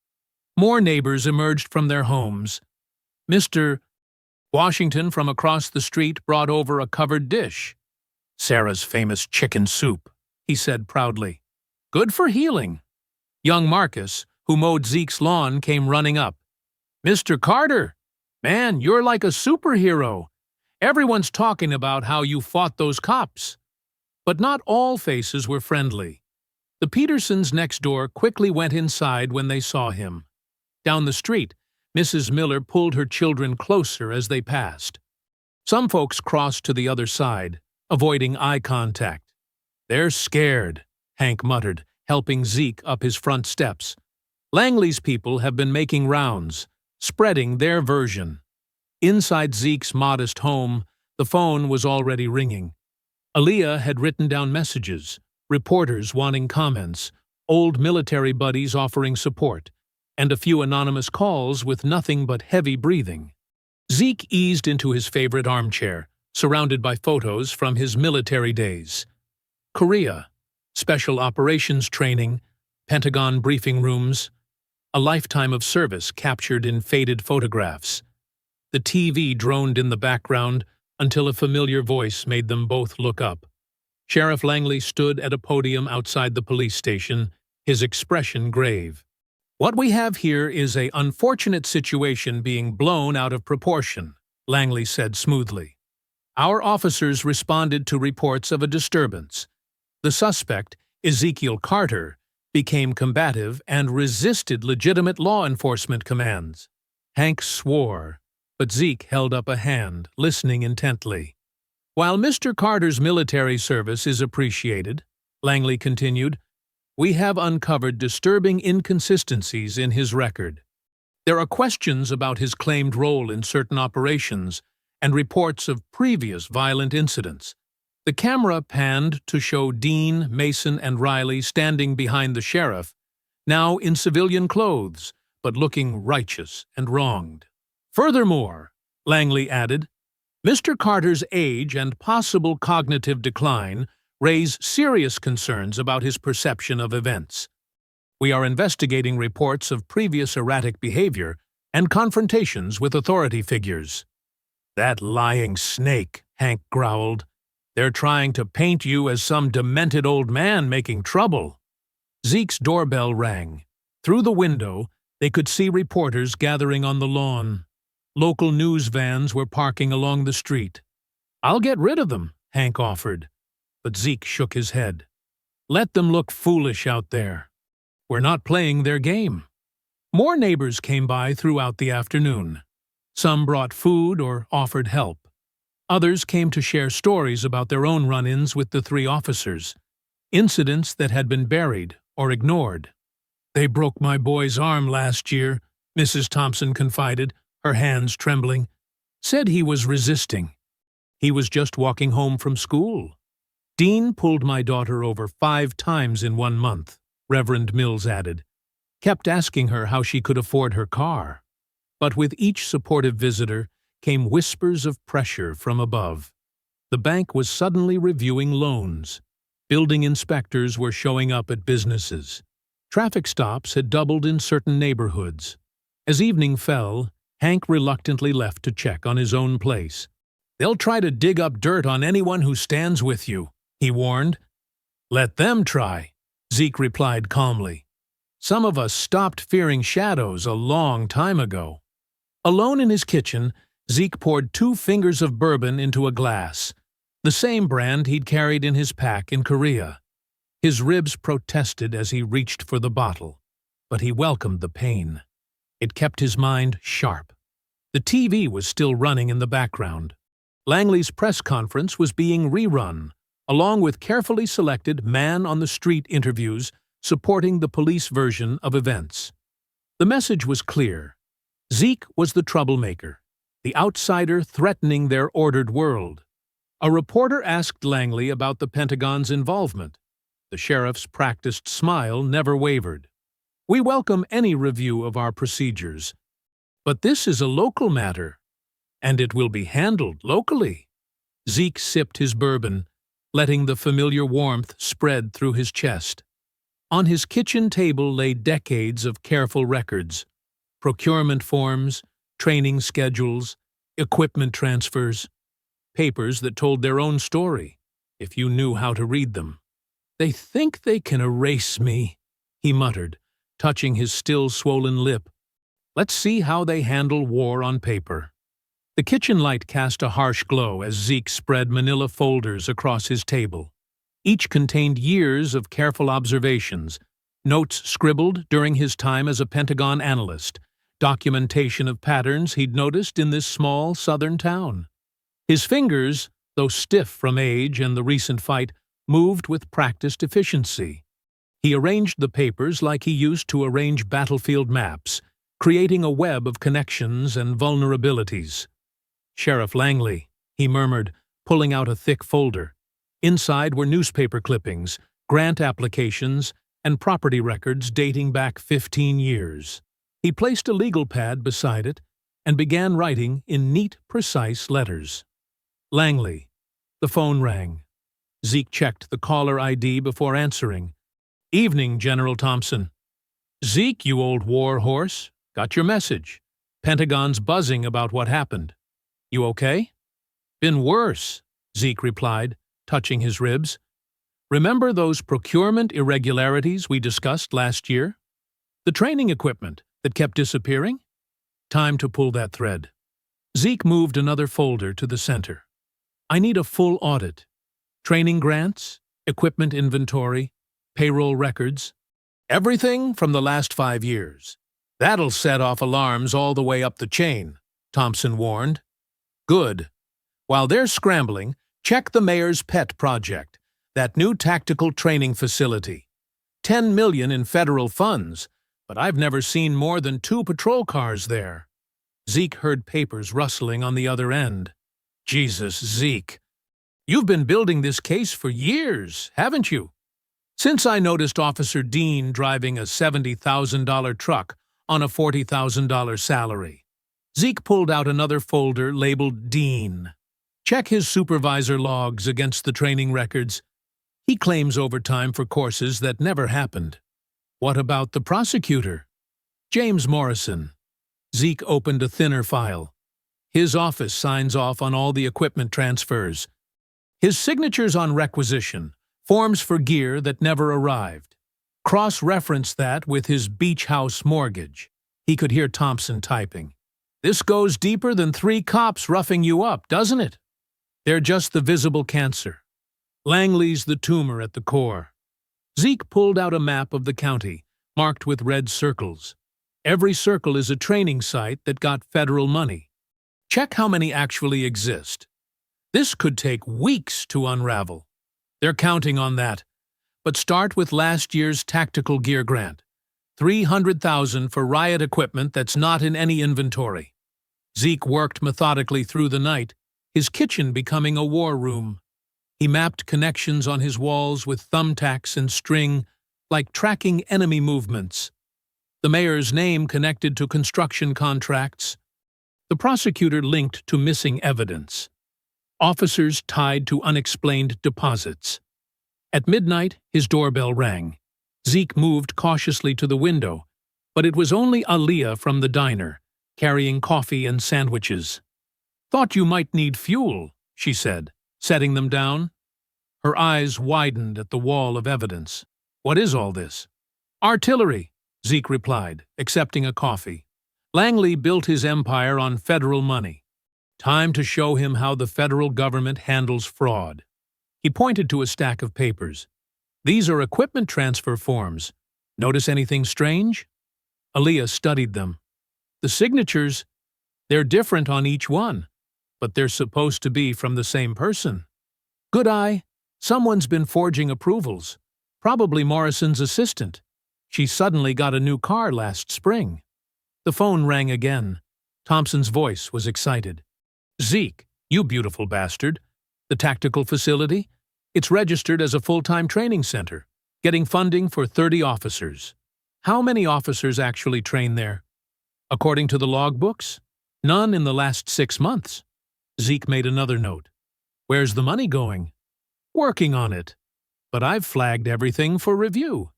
Speaker 1: More neighbors emerged from their homes. Mr. Washington from across the street brought over a covered dish. "Sarah's famous chicken soup," he said proudly. "Good for healing." Young Marcus, who mowed Zeke's lawn, came running up. "Mr. Carter, man, you're like a superhero. Everyone's talking about how you fought those cops." But not all faces were friendly. The Petersons next door quickly went inside when they saw him. Down the street, Mrs. Miller pulled her children closer as they passed. Some folks crossed to the other side, avoiding eye contact. "They're scared," Hank muttered, helping Zeke up his front steps. "Langley's people have been making rounds, spreading their version." Inside Zeke's modest home, the phone was already ringing. Aaliyah had written down messages, reporters wanting comments, old military buddies offering support, and a few anonymous calls with nothing but heavy breathing. Zeke eased into his favorite armchair, surrounded by photos from his military days. Korea, special operations training, Pentagon briefing rooms, a lifetime of service captured in faded photographs. The TV droned in the background until a familiar voice made them both look up. Sheriff Langley stood at a podium outside the police station, his expression grave. "What we have here is an unfortunate situation being blown out of proportion," Langley said smoothly. "Our officers responded to reports of a disturbance. The suspect, Ezekiel Carter, became combative and resisted legitimate law enforcement commands." Hank swore, but Zeke held up a hand, listening intently. "While Mr. Carter's military service is appreciated," Langley continued, "we have uncovered disturbing inconsistencies in his record. There are questions about his claimed role in certain operations and reports of previous violent incidents." The camera panned to show Dean, Mason, and Riley standing behind the sheriff, now in civilian clothes, but looking righteous and wronged. "Furthermore," Langley added, "Mr. Carter's age and possible cognitive decline raise serious concerns about his perception of events. We are investigating reports of previous erratic behavior and confrontations with authority figures." "That lying snake," Hank growled. "They're trying to paint you as some demented old man making trouble." Zeke's doorbell rang. Through the window, they could see reporters gathering on the lawn. Local news vans were parking along the street. "I'll get rid of them," Hank offered. But Zeke shook his head. "Let them look foolish out there. We're not playing their game." More neighbors came by throughout the afternoon. Some brought food or offered help. Others came to share stories about their own run-ins with the three officers, incidents that had been buried or ignored. "They broke my boy's arm last year," Mrs. Thompson confided, her hands trembling. "Said he was resisting. He was just walking home from school." "Dean pulled my daughter over 5 times in 1 month," Reverend Mills added. "Kept asking her how she could afford her car." But with each supportive visitor came whispers of pressure from above. The bank was suddenly reviewing loans. Building inspectors were showing up at businesses. Traffic stops had doubled in certain neighborhoods. As evening fell, Hank reluctantly left to check on his own place. "They'll try to dig up dirt on anyone who stands with you," he warned. "Let them try," Zeke replied calmly. "Some of us stopped fearing shadows a long time ago." Alone in his kitchen, Zeke poured 2 fingers of bourbon into a glass, the same brand he'd carried in his pack in Korea. His ribs protested as he reached for the bottle, but he welcomed the pain. It kept his mind sharp. The TV was still running in the background. Langley's press conference was being rerun, along with carefully selected man-on-the-street interviews supporting the police version of events. The message was clear. Zeke was the troublemaker, the outsider threatening their ordered world. A reporter asked Langley about the Pentagon's involvement. The sheriff's practiced smile never wavered. "We welcome any review of our procedures. But this is a local matter, and it will be handled locally." Zeke sipped his bourbon, letting the familiar warmth spread through his chest. On his kitchen table lay decades of careful records: procurement forms, training schedules, equipment transfers, papers that told their own story, if you knew how to read them. "They think they can erase me," he muttered, touching his still swollen lip. "Let's see how they handle war on paper." The kitchen light cast a harsh glow as Zeke spread manila folders across his table. Each contained years of careful observations, notes scribbled during his time as a Pentagon analyst, documentation of patterns he'd noticed in this small southern town. His fingers, though stiff from age and the recent fight, moved with practiced efficiency. He arranged the papers like he used to arrange battlefield maps, creating a web of connections and vulnerabilities. "Sheriff Langley," he murmured, pulling out a thick folder. Inside were newspaper clippings, grant applications, and property records dating back 15 years. He placed a legal pad beside it and began writing in neat, precise letters. "Langley." The phone rang. Zeke checked the caller ID before answering. "Evening, General Thompson." "Zeke, you old war horse. Got your message. Pentagon's buzzing about what happened. You okay?" "Been worse," Zeke replied, touching his ribs. "Remember those procurement irregularities we discussed last year? The training equipment that kept disappearing? Time to pull that thread." Zeke moved another folder to the center. "I need a full audit. Training grants, equipment inventory, payroll records. Everything from the last 5 years. That'll set off alarms all the way up the chain," Thompson warned. "Good. While they're scrambling, check the mayor's pet project, that new tactical training facility. $10 million in federal funds, but I've never seen more than 2 patrol cars there." Zeke heard papers rustling on the other end. "Jesus, Zeke. You've been building this case for years, haven't you? Since I noticed Officer Dean driving a $70,000 truck on a $40,000 salary." Zeke pulled out another folder labeled Dean. "Check his supervisor logs against the training records. He claims overtime for courses that never happened." "What about the prosecutor?" "James Morrison." Zeke opened a thinner file. "His office signs off on all the equipment transfers. His signature's on requisition, forms for gear that never arrived. Cross-reference that with his beach house mortgage." He could hear Thompson typing. "This goes deeper than 3 cops roughing you up, doesn't it? They're just the visible cancer. Langley's the tumor at the core." Zeke pulled out a map of the county, marked with red circles. Every circle is a training site that got federal money. Check how many actually exist. This could take weeks to unravel. They're counting on that. But start with last year's tactical gear grant. $300,000 for riot equipment that's not in any inventory. Zeke worked methodically through the night, his kitchen becoming a war room. He mapped connections on his walls with thumbtacks and string, like tracking enemy movements. The mayor's name connected to construction contracts. The prosecutor linked to missing evidence. Officers tied to unexplained deposits. At midnight, his doorbell rang. Zeke moved cautiously to the window, but it was only Aaliyah from the diner, carrying coffee and sandwiches. "Thought you might need fuel," she said, setting them down. Her eyes widened at the wall of evidence. "What is all this?" "Artillery," Zeke replied, accepting a coffee. "Langley built his empire on federal money. Time to show him how the federal government handles fraud." He pointed to a stack of papers. "These are equipment transfer forms. Notice anything strange?" Aaliyah studied them. "The signatures, they're different on each one, but they're supposed to be from the same person. Good eye. Someone's been forging approvals. Probably Morrison's assistant. She suddenly got a new car last spring." The phone rang again. Thompson's voice was excited. "Zeke, you beautiful bastard. The tactical facility? It's registered as a full-time training center, getting funding for 30 officers. How many officers actually train there?" "According to the logbooks, none in the last 6 months." Zeke made another note. "Where's the money going?" "Working on it. But I've flagged everything for review.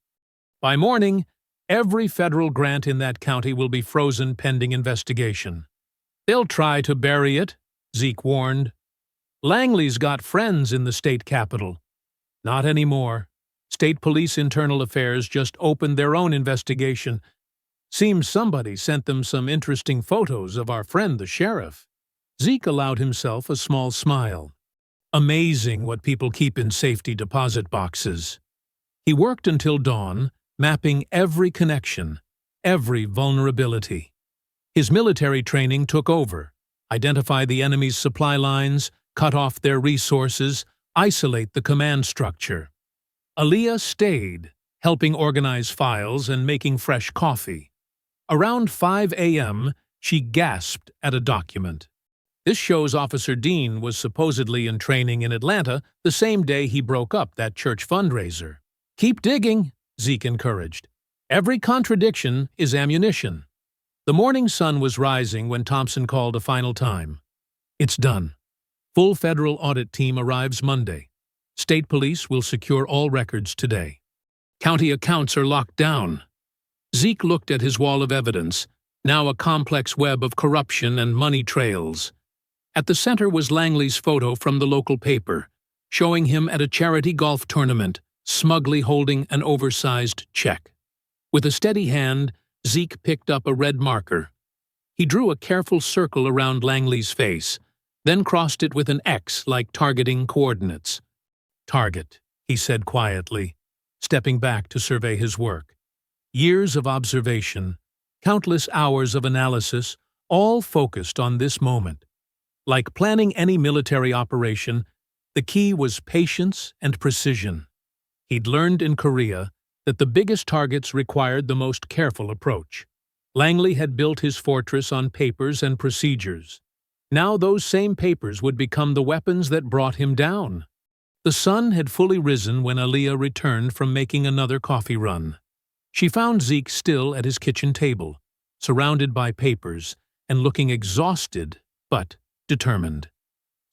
Speaker 1: By morning, every federal grant in that county will be frozen pending investigation." "They'll try to bury it," Zeke warned. "Langley's got friends in the state capitol." "Not anymore. State Police Internal Affairs just opened their own investigation. Seems somebody sent them some interesting photos of our friend the sheriff." Zeke allowed himself a small smile. Amazing what people keep in safety deposit boxes. He worked until dawn, mapping every connection, every vulnerability. His military training took over. Identify the enemy's supply lines, cut off their resources, isolate the command structure. Aaliyah stayed, helping organize files and making fresh coffee. Around 5 a.m., she gasped at a document. This shows Officer Dean was supposedly in training in Atlanta the same day he broke up that church fundraiser. "Keep digging," Zeke encouraged. "Every contradiction is ammunition." The morning sun was rising when Thompson called a final time. "It's done. Full federal audit team arrives Monday. State police will secure all records today. County accounts are locked down." Zeke looked at his wall of evidence, now a complex web of corruption and money trails. At the center was Langley's photo from the local paper, showing him at a charity golf tournament, smugly holding an oversized check. With a steady hand, Zeke picked up a red marker. He drew a careful circle around Langley's face, then crossed it with an X like targeting coordinates. "Target," he said quietly, stepping back to survey his work. Years of observation, countless hours of analysis, all focused on this moment. Like planning any military operation, the key was patience and precision. He'd learned in Korea that the biggest targets required the most careful approach. Langley had built his fortress on papers and procedures. Now those same papers would become the weapons that brought him down. The sun had fully risen when Aaliyah returned from making another coffee run. She found Zeke still at his kitchen table, surrounded by papers, and looking exhausted, but determined.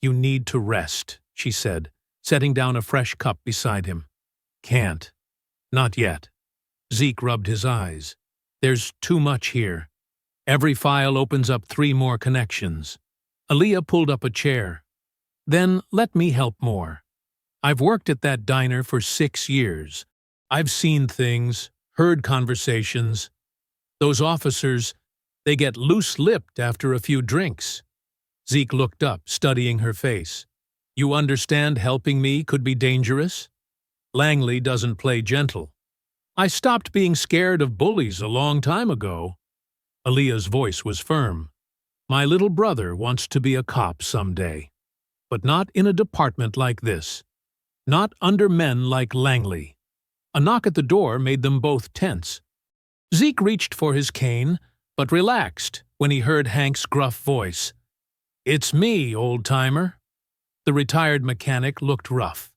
Speaker 1: "You need to rest," she said, setting down a fresh cup beside him. "Can't. Not yet." Zeke rubbed his eyes. "There's too much here. Every file opens up 3 more connections." Aaliyah pulled up a chair. "Then let me help more. I've worked at that diner for 6 years. I've seen things, heard conversations. Those officers, they get loose-lipped after a few drinks." Zeke looked up, studying her face. "You understand helping me could be dangerous? Langley doesn't play gentle. I stopped being scared of bullies a long time ago." Aaliyah's voice was firm. "My little brother wants to be a cop someday. But not in a department like this. Not under men like Langley." A knock at the door made them both tense. Zeke reached for his cane, but relaxed when he heard Hank's gruff voice. "It's me, old-timer." The retired mechanic looked rough.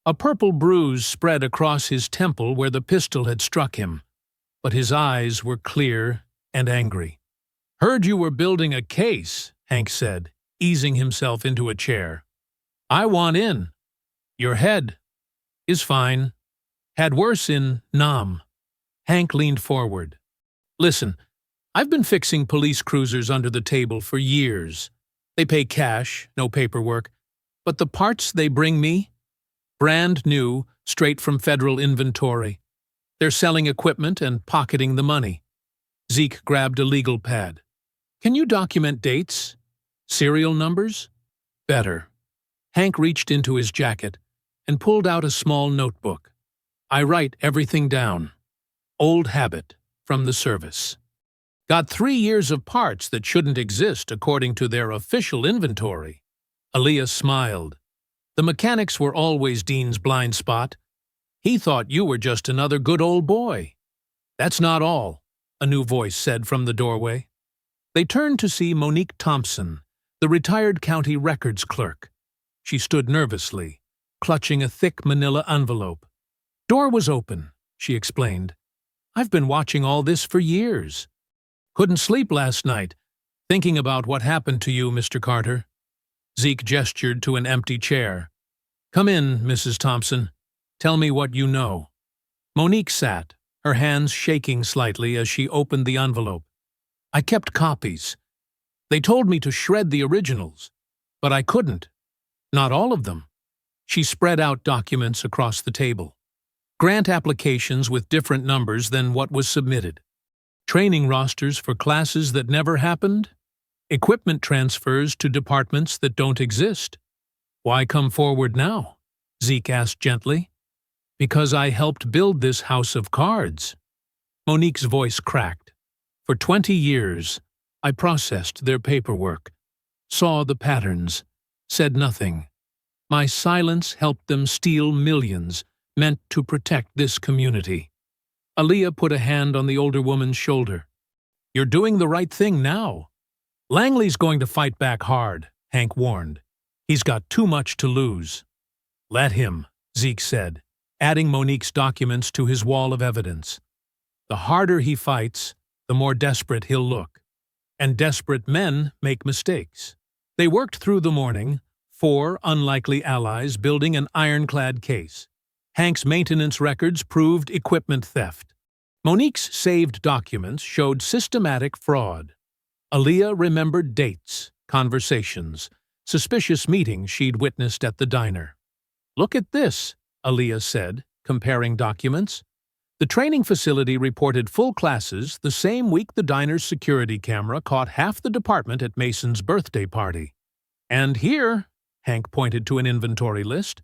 Speaker 1: A purple bruise spread across his temple where the pistol had struck him, but his eyes were clear and angry. "Heard you were building a case," Hank said, easing himself into a chair. "I want in. Your head." Is fine. Had worse in Nam. Hank leaned forward. Listen, I've been fixing police cruisers under the table for years. They pay cash, no paperwork. But the parts they bring me? Brand new, straight from federal inventory. They're selling equipment and pocketing the money. Zeke grabbed a legal pad. Can you document dates? Serial numbers? Better. Hank reached into his jacket and pulled out a small notebook. I write everything down. Old habit from the service. Got 3 years of parts that shouldn't exist according to their official inventory. Aaliyah smiled. The mechanics were always Dean's blind spot. He thought you were just another good old boy. That's not all, a new voice said from the doorway. They turned to see Monique Thompson, the retired county records clerk. She stood nervously, clutching a thick manila envelope. Door was open, she explained. I've been watching all this for years. Couldn't sleep last night, thinking about what happened to you, Mr. Carter. Zeke gestured to an empty chair. Come in, Mrs. Thompson. Tell me what you know. Monique sat, her hands shaking slightly as she opened the envelope. I kept copies. They told me to shred the originals, but I couldn't. Not all of them. She spread out documents across the table. Grant applications with different numbers than what was submitted. Training rosters for classes that never happened. Equipment transfers to departments that don't exist. Why come forward now? Zeke asked gently. Because I helped build this house of cards. Monique's voice cracked. For 20 years, I processed their paperwork, saw the patterns, said nothing. My silence helped them steal millions, meant to protect this community. Aaliyah put a hand on the older woman's shoulder. You're doing the right thing now. Langley's going to fight back hard, Hank warned. He's got too much to lose. Let him, Zeke said, adding Monique's documents to his wall of evidence. The harder he fights, the more desperate he'll look. And desperate men make mistakes. They worked through the morning, 4 unlikely allies building an ironclad case. Hank's maintenance records proved equipment theft. Monique's saved documents showed systematic fraud. Aaliyah remembered dates, conversations, suspicious meetings she'd witnessed at the diner. Look at this, Aaliyah said, comparing documents. The training facility reported full classes the same week the diner's security camera caught half the department at Mason's birthday party. And here, Hank pointed to an inventory list,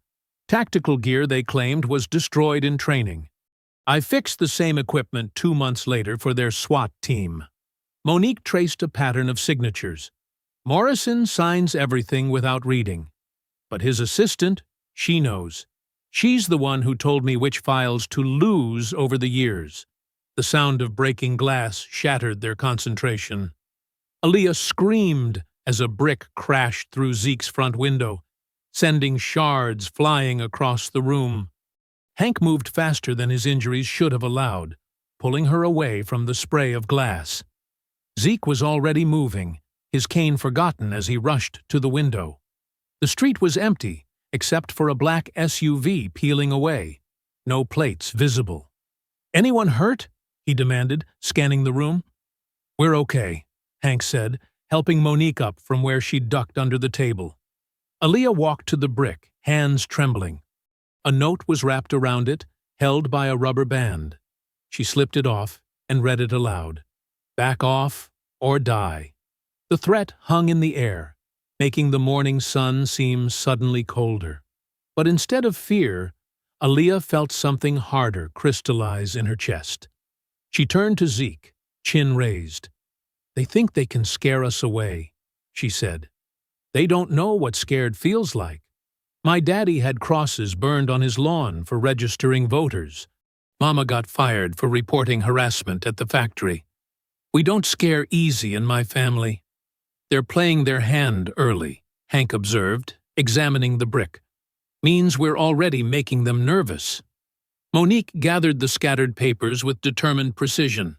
Speaker 1: tactical gear they claimed was destroyed in training. I fixed the same equipment 2 months later for their SWAT team. Monique traced a pattern of signatures. Morrison signs everything without reading. But his assistant, she knows. She's the one who told me which files to lose over the years. The sound of breaking glass shattered their concentration. Aaliyah screamed as a brick crashed through Zeke's front window, sending shards flying across the room. Hank moved faster than his injuries should have allowed, pulling her away from the spray of glass. Zeke was already moving, his cane forgotten as he rushed to the window. The street was empty, except for a black SUV peeling away. No plates visible. Anyone hurt? He demanded, scanning the room. We're okay, Hank said, helping Monique up from where she'd ducked under the table. Aaliyah walked to the brick, hands trembling. A note was wrapped around it, held by a rubber band. She slipped it off and read it aloud. Back off or die. The threat hung in the air, making the morning sun seem suddenly colder. But instead of fear, Aaliyah felt something harder crystallize in her chest. She turned to Zeke, chin raised. They think they can scare us away, she said. They don't know what scared feels like. My daddy had crosses burned on his lawn for registering voters. Mama got fired for reporting harassment at the factory. We don't scare easy in my family. They're playing their hand early, Hank observed, examining the brick. Means we're already making them nervous. Monique gathered the scattered papers with determined precision.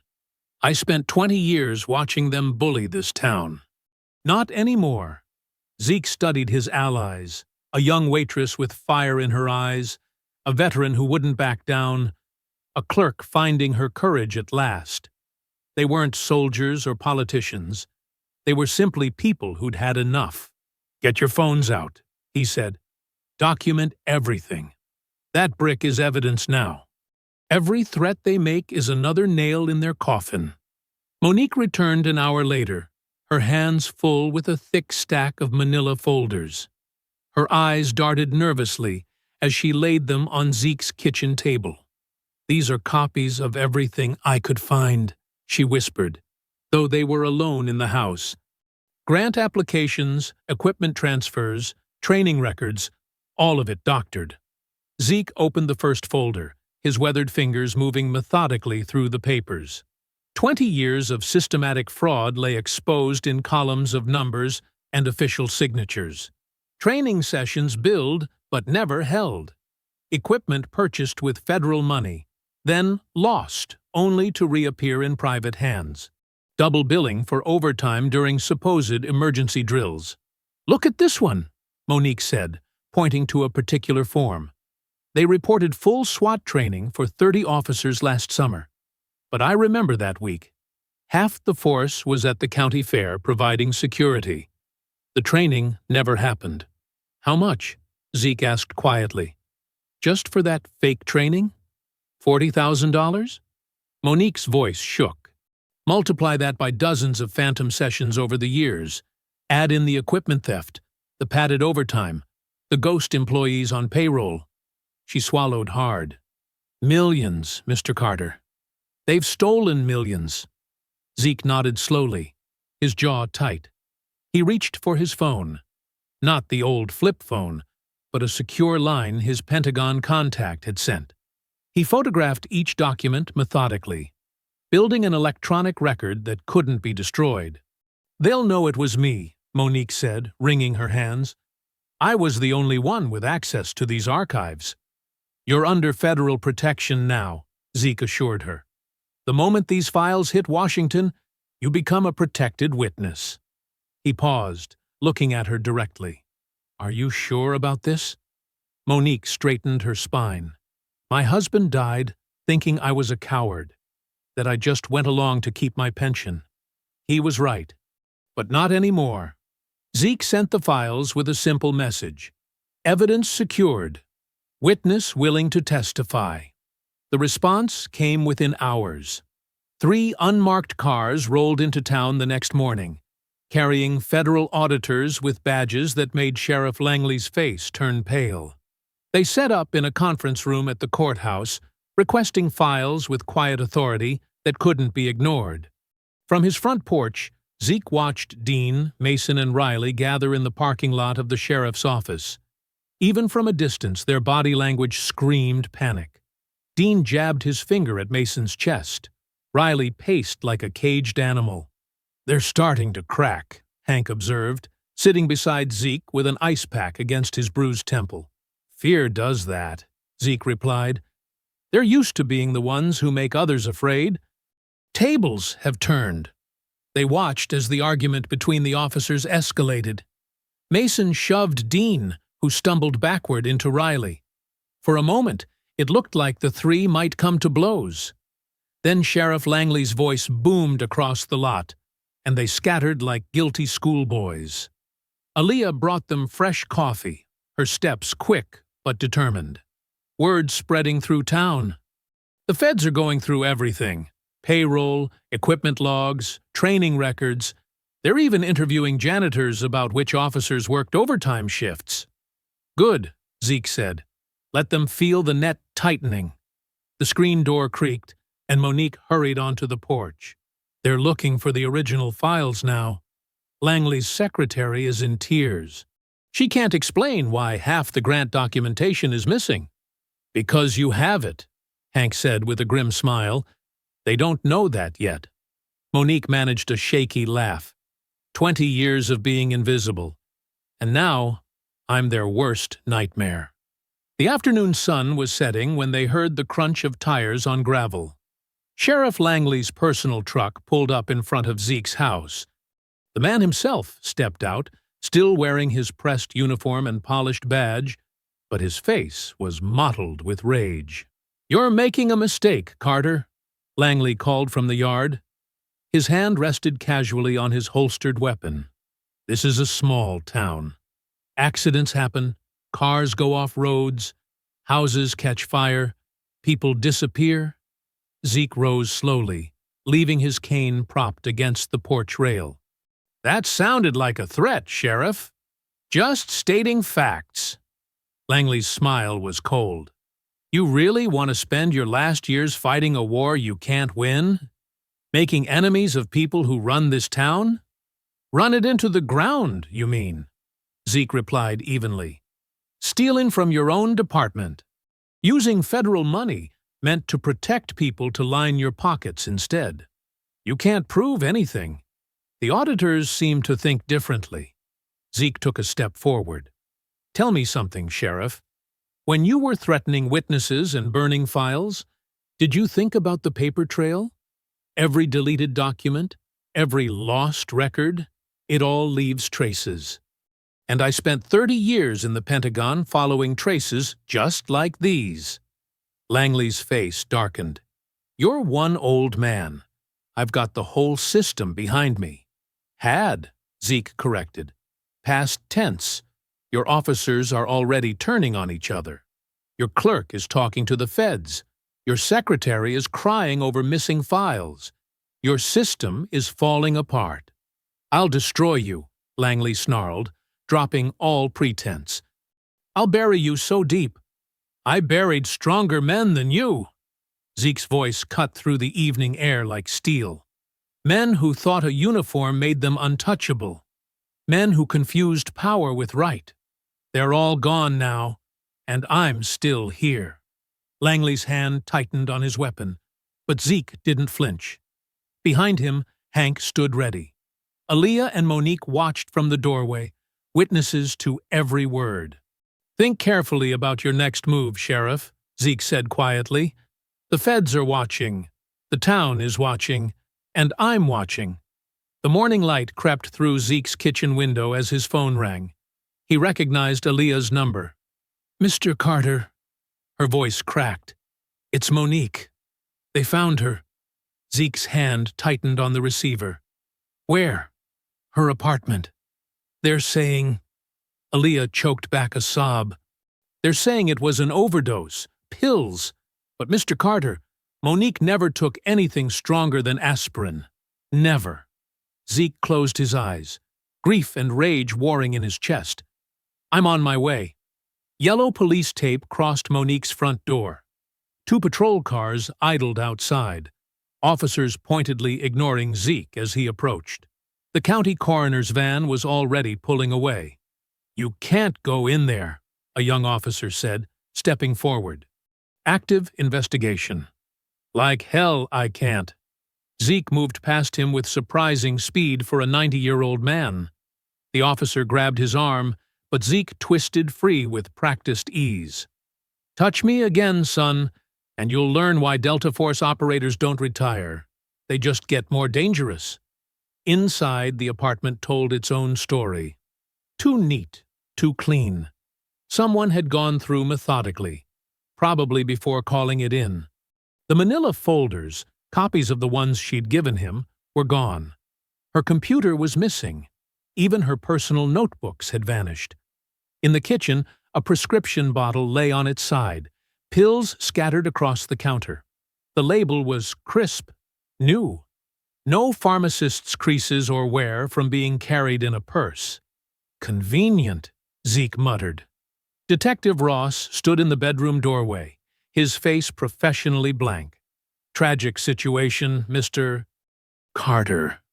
Speaker 1: I spent 20 years watching them bully this town. Not anymore. Zeke studied his allies, a young waitress with fire in her eyes, a veteran who wouldn't back down, a clerk finding her courage at last. They weren't soldiers or politicians. They were simply people who'd had enough. "Get your phones out," he said. "Document everything. That brick is evidence now. Every threat they make is another nail in their coffin." Monique returned an hour later, her hands full with a thick stack of manila folders. Her eyes darted nervously as she laid them on Zeke's kitchen table. "These are copies of everything I could find," she whispered, though they were alone in the house. Grant applications, equipment transfers, training records, all of it doctored. Zeke opened the first folder, his weathered fingers moving methodically through the papers. 20 years of systematic fraud lay exposed in columns of numbers and official signatures. Training sessions billed but never held. Equipment purchased with federal money, then lost, only to reappear in private hands. Double billing for overtime during supposed emergency drills. "Look at this one," Monique said, pointing to a particular form. "They reported full SWAT training for 30 officers last summer. But I remember that week. Half the force was at the county fair providing security. The training never happened." "How much?" Zeke asked quietly. "Just for that fake training? $40,000? Monique's voice shook. "Multiply that by dozens of phantom sessions over the years. Add in the equipment theft, the padded overtime, the ghost employees on payroll." She swallowed hard. "Millions, Mr. Carter. They've stolen millions." Zeke nodded slowly, his jaw tight. He reached for his phone. Not the old flip phone, but a secure line his Pentagon contact had sent. He photographed each document methodically, building an electronic record that couldn't be destroyed. "They'll know it was me," Monique said, wringing her hands. "I was the only one with access to these archives." "You're under federal protection now," Zeke assured her. "The moment these files hit Washington, you become a protected witness." He paused, looking at her directly. "Are you sure about this?" Monique straightened her spine. "My husband died thinking I was a coward, that I just went along to keep my pension. He was right. But not anymore." Zeke sent the files with a simple message. "Evidence secured. Witness willing to testify." The response came within hours. 3 unmarked cars rolled into town the next morning, carrying federal auditors with badges that made Sheriff Langley's face turn pale. They set up in a conference room at the courthouse, requesting files with quiet authority that couldn't be ignored. From his front porch, Zeke watched Dean, Mason, and Riley gather in the parking lot of the sheriff's office. Even from a distance, their body language screamed panic. Dean jabbed his finger at Mason's chest. Riley paced like a caged animal. "They're starting to crack," Hank observed, sitting beside Zeke with an ice pack against his bruised temple. "Fear does that," Zeke replied. "They're used to being the ones who make others afraid. Tables have turned." They watched as the argument between the officers escalated. Mason shoved Dean, who stumbled backward into Riley. For a moment, it looked like the 3 might come to blows. Then Sheriff Langley's voice boomed across the lot, and they scattered like guilty schoolboys. Aaliyah brought them fresh coffee, her steps quick but determined. Word spreading through town. "The feds are going through everything. Payroll, equipment logs, training records. They're even interviewing janitors about which officers worked overtime shifts." "Good," Zeke said. "Let them feel the net tightening." The screen door creaked, and Monique hurried onto the porch. "They're looking for the original files now. Langley's secretary is in tears. She can't explain why half the grant documentation is missing." "Because you have it," Hank said with a grim smile. "They don't know that yet." Monique managed a shaky laugh. 20 years of being invisible. And now, I'm their worst nightmare. The afternoon sun was setting when they heard the crunch of tires on gravel. Sheriff Langley's personal truck pulled up in front of Zeke's house. The man himself stepped out, still wearing his pressed uniform and polished badge, but his face was mottled with rage. "You're making a mistake, Carter," Langley called from the yard. His hand rested casually on his holstered weapon. "This is a small town. Accidents happen, cars go off roads, houses catch fire, people disappear." Zeke rose slowly, leaving his cane propped against the porch rail. "That sounded like a threat, Sheriff. Just stating facts." Langley's smile was cold. "You really want to spend your last years fighting a war you can't win? Making enemies of people who run this town? Run it into the ground, you mean?" Zeke replied evenly. "Stealing from your own department. Using federal money meant to protect people to line your pockets instead. You can't prove anything. The auditors seem to think differently." Zeke took a step forward. "Tell me something, Sheriff. When you were threatening witnesses and burning files, did you think about the paper trail? Every deleted document, every lost record, it all leaves traces. And I spent 30 years in the Pentagon following traces just like these." Langley's face darkened. "You're one old man. I've got the whole system behind me." "Had," Zeke corrected. "Past tense. Your officers are already turning on each other. Your clerk is talking to the feds. Your secretary is crying over missing files. Your system is falling apart." "I'll destroy you," Langley snarled, dropping all pretense. "I'll bury you so deep. I buried stronger men than you." Zeke's voice cut through the evening air like steel. "Men who thought a uniform made them untouchable. Men who confused power with right. They're all gone now, and I'm still here." Langley's hand tightened on his weapon, but Zeke didn't flinch. Behind him, Hank stood ready. Aaliyah and Monique watched from the doorway, witnesses to every word. "Think carefully about your next move, Sheriff," Zeke said quietly. "The feds are watching, the town is watching, and I'm watching." The morning light crept through Zeke's kitchen window as his phone rang. He recognized Aaliyah's number. "Mr. Carter." Her voice cracked. "It's Monique. They found her." Zeke's hand tightened on the receiver. "Where?" "Her apartment. They're saying—" Aaliyah choked back a sob. "They're saying it was an overdose, pills. But Mr. Carter, Monique never took anything stronger than aspirin. Never." Zeke closed his eyes, grief and rage warring in his chest. "I'm on my way." Yellow police tape crossed Monique's front door. 2 patrol cars idled outside, officers pointedly ignoring Zeke as he approached. The county coroner's van was already pulling away. "You can't go in there," a young officer said, stepping forward. "Active investigation." "Like hell I can't." Zeke moved past him with surprising speed for a 90-year-old man. The officer grabbed his arm, but Zeke twisted free with practiced ease. "Touch me again, son, and you'll learn why Delta Force operators don't retire. They just get more dangerous." Inside, the apartment told its own story. Too neat, too clean. Someone had gone through methodically, probably before calling it in. The manila folders, copies of the ones she'd given him, were gone. Her computer was missing. Even her personal notebooks had vanished. In the kitchen, a prescription bottle lay on its side, pills scattered across the counter. The label was crisp, new. No pharmacist's creases or wear from being carried in a purse. "Convenient," Zeke muttered. Detective Ross stood in the bedroom doorway, his face professionally blank. "Tragic situation, Mr. Carter.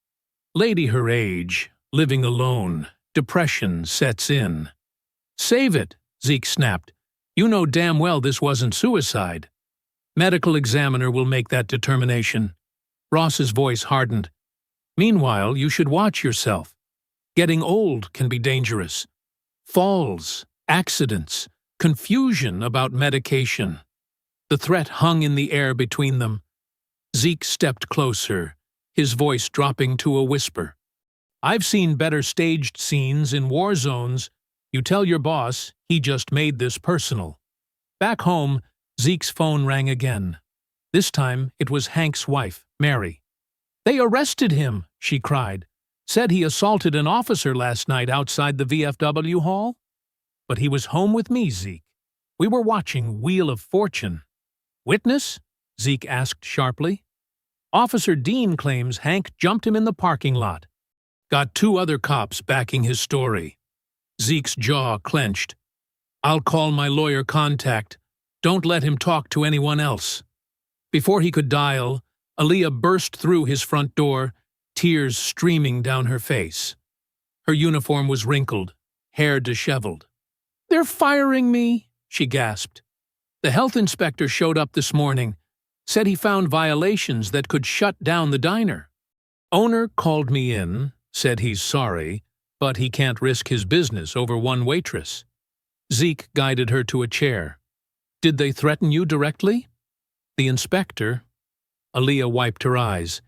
Speaker 1: Lady her age, living alone, depression sets in." "Save it," Zeke snapped. "You know damn well this wasn't suicide." "Medical examiner will make that determination." Ross's voice hardened. "Meanwhile, you should watch yourself. Getting old can be dangerous. Falls, accidents, confusion about medication." The threat hung in the air between them. Zeke stepped closer, his voice dropping to a whisper. "I've seen better staged scenes in war zones. You tell your boss, He just made this personal. Back home, Zeke's phone rang again. This time, it was Hank's wife, Mary. "They arrested him," she cried. "Said he assaulted an officer last night outside the VFW hall." "But he was home with me, Zeke. We were watching Wheel of Fortune." "Witness?" Zeke asked sharply. "Officer Dean claims Hank jumped him in the parking lot." Got 2 other cops backing his story. Zeke's jaw clenched. "I'll call my lawyer contact. Don't let him talk to anyone else." Before he could dial, Aaliyah burst through his front door, tears streaming down her face. Her uniform was wrinkled, hair disheveled. "They're firing me," she gasped. "The health inspector showed up this morning, said he found violations that could shut down the diner. Owner called me in, said he's sorry, but he can't risk his business over one waitress." Zeke guided her to a chair. "Did they threaten you directly?" "The inspector?" Aaliyah wiped her eyes.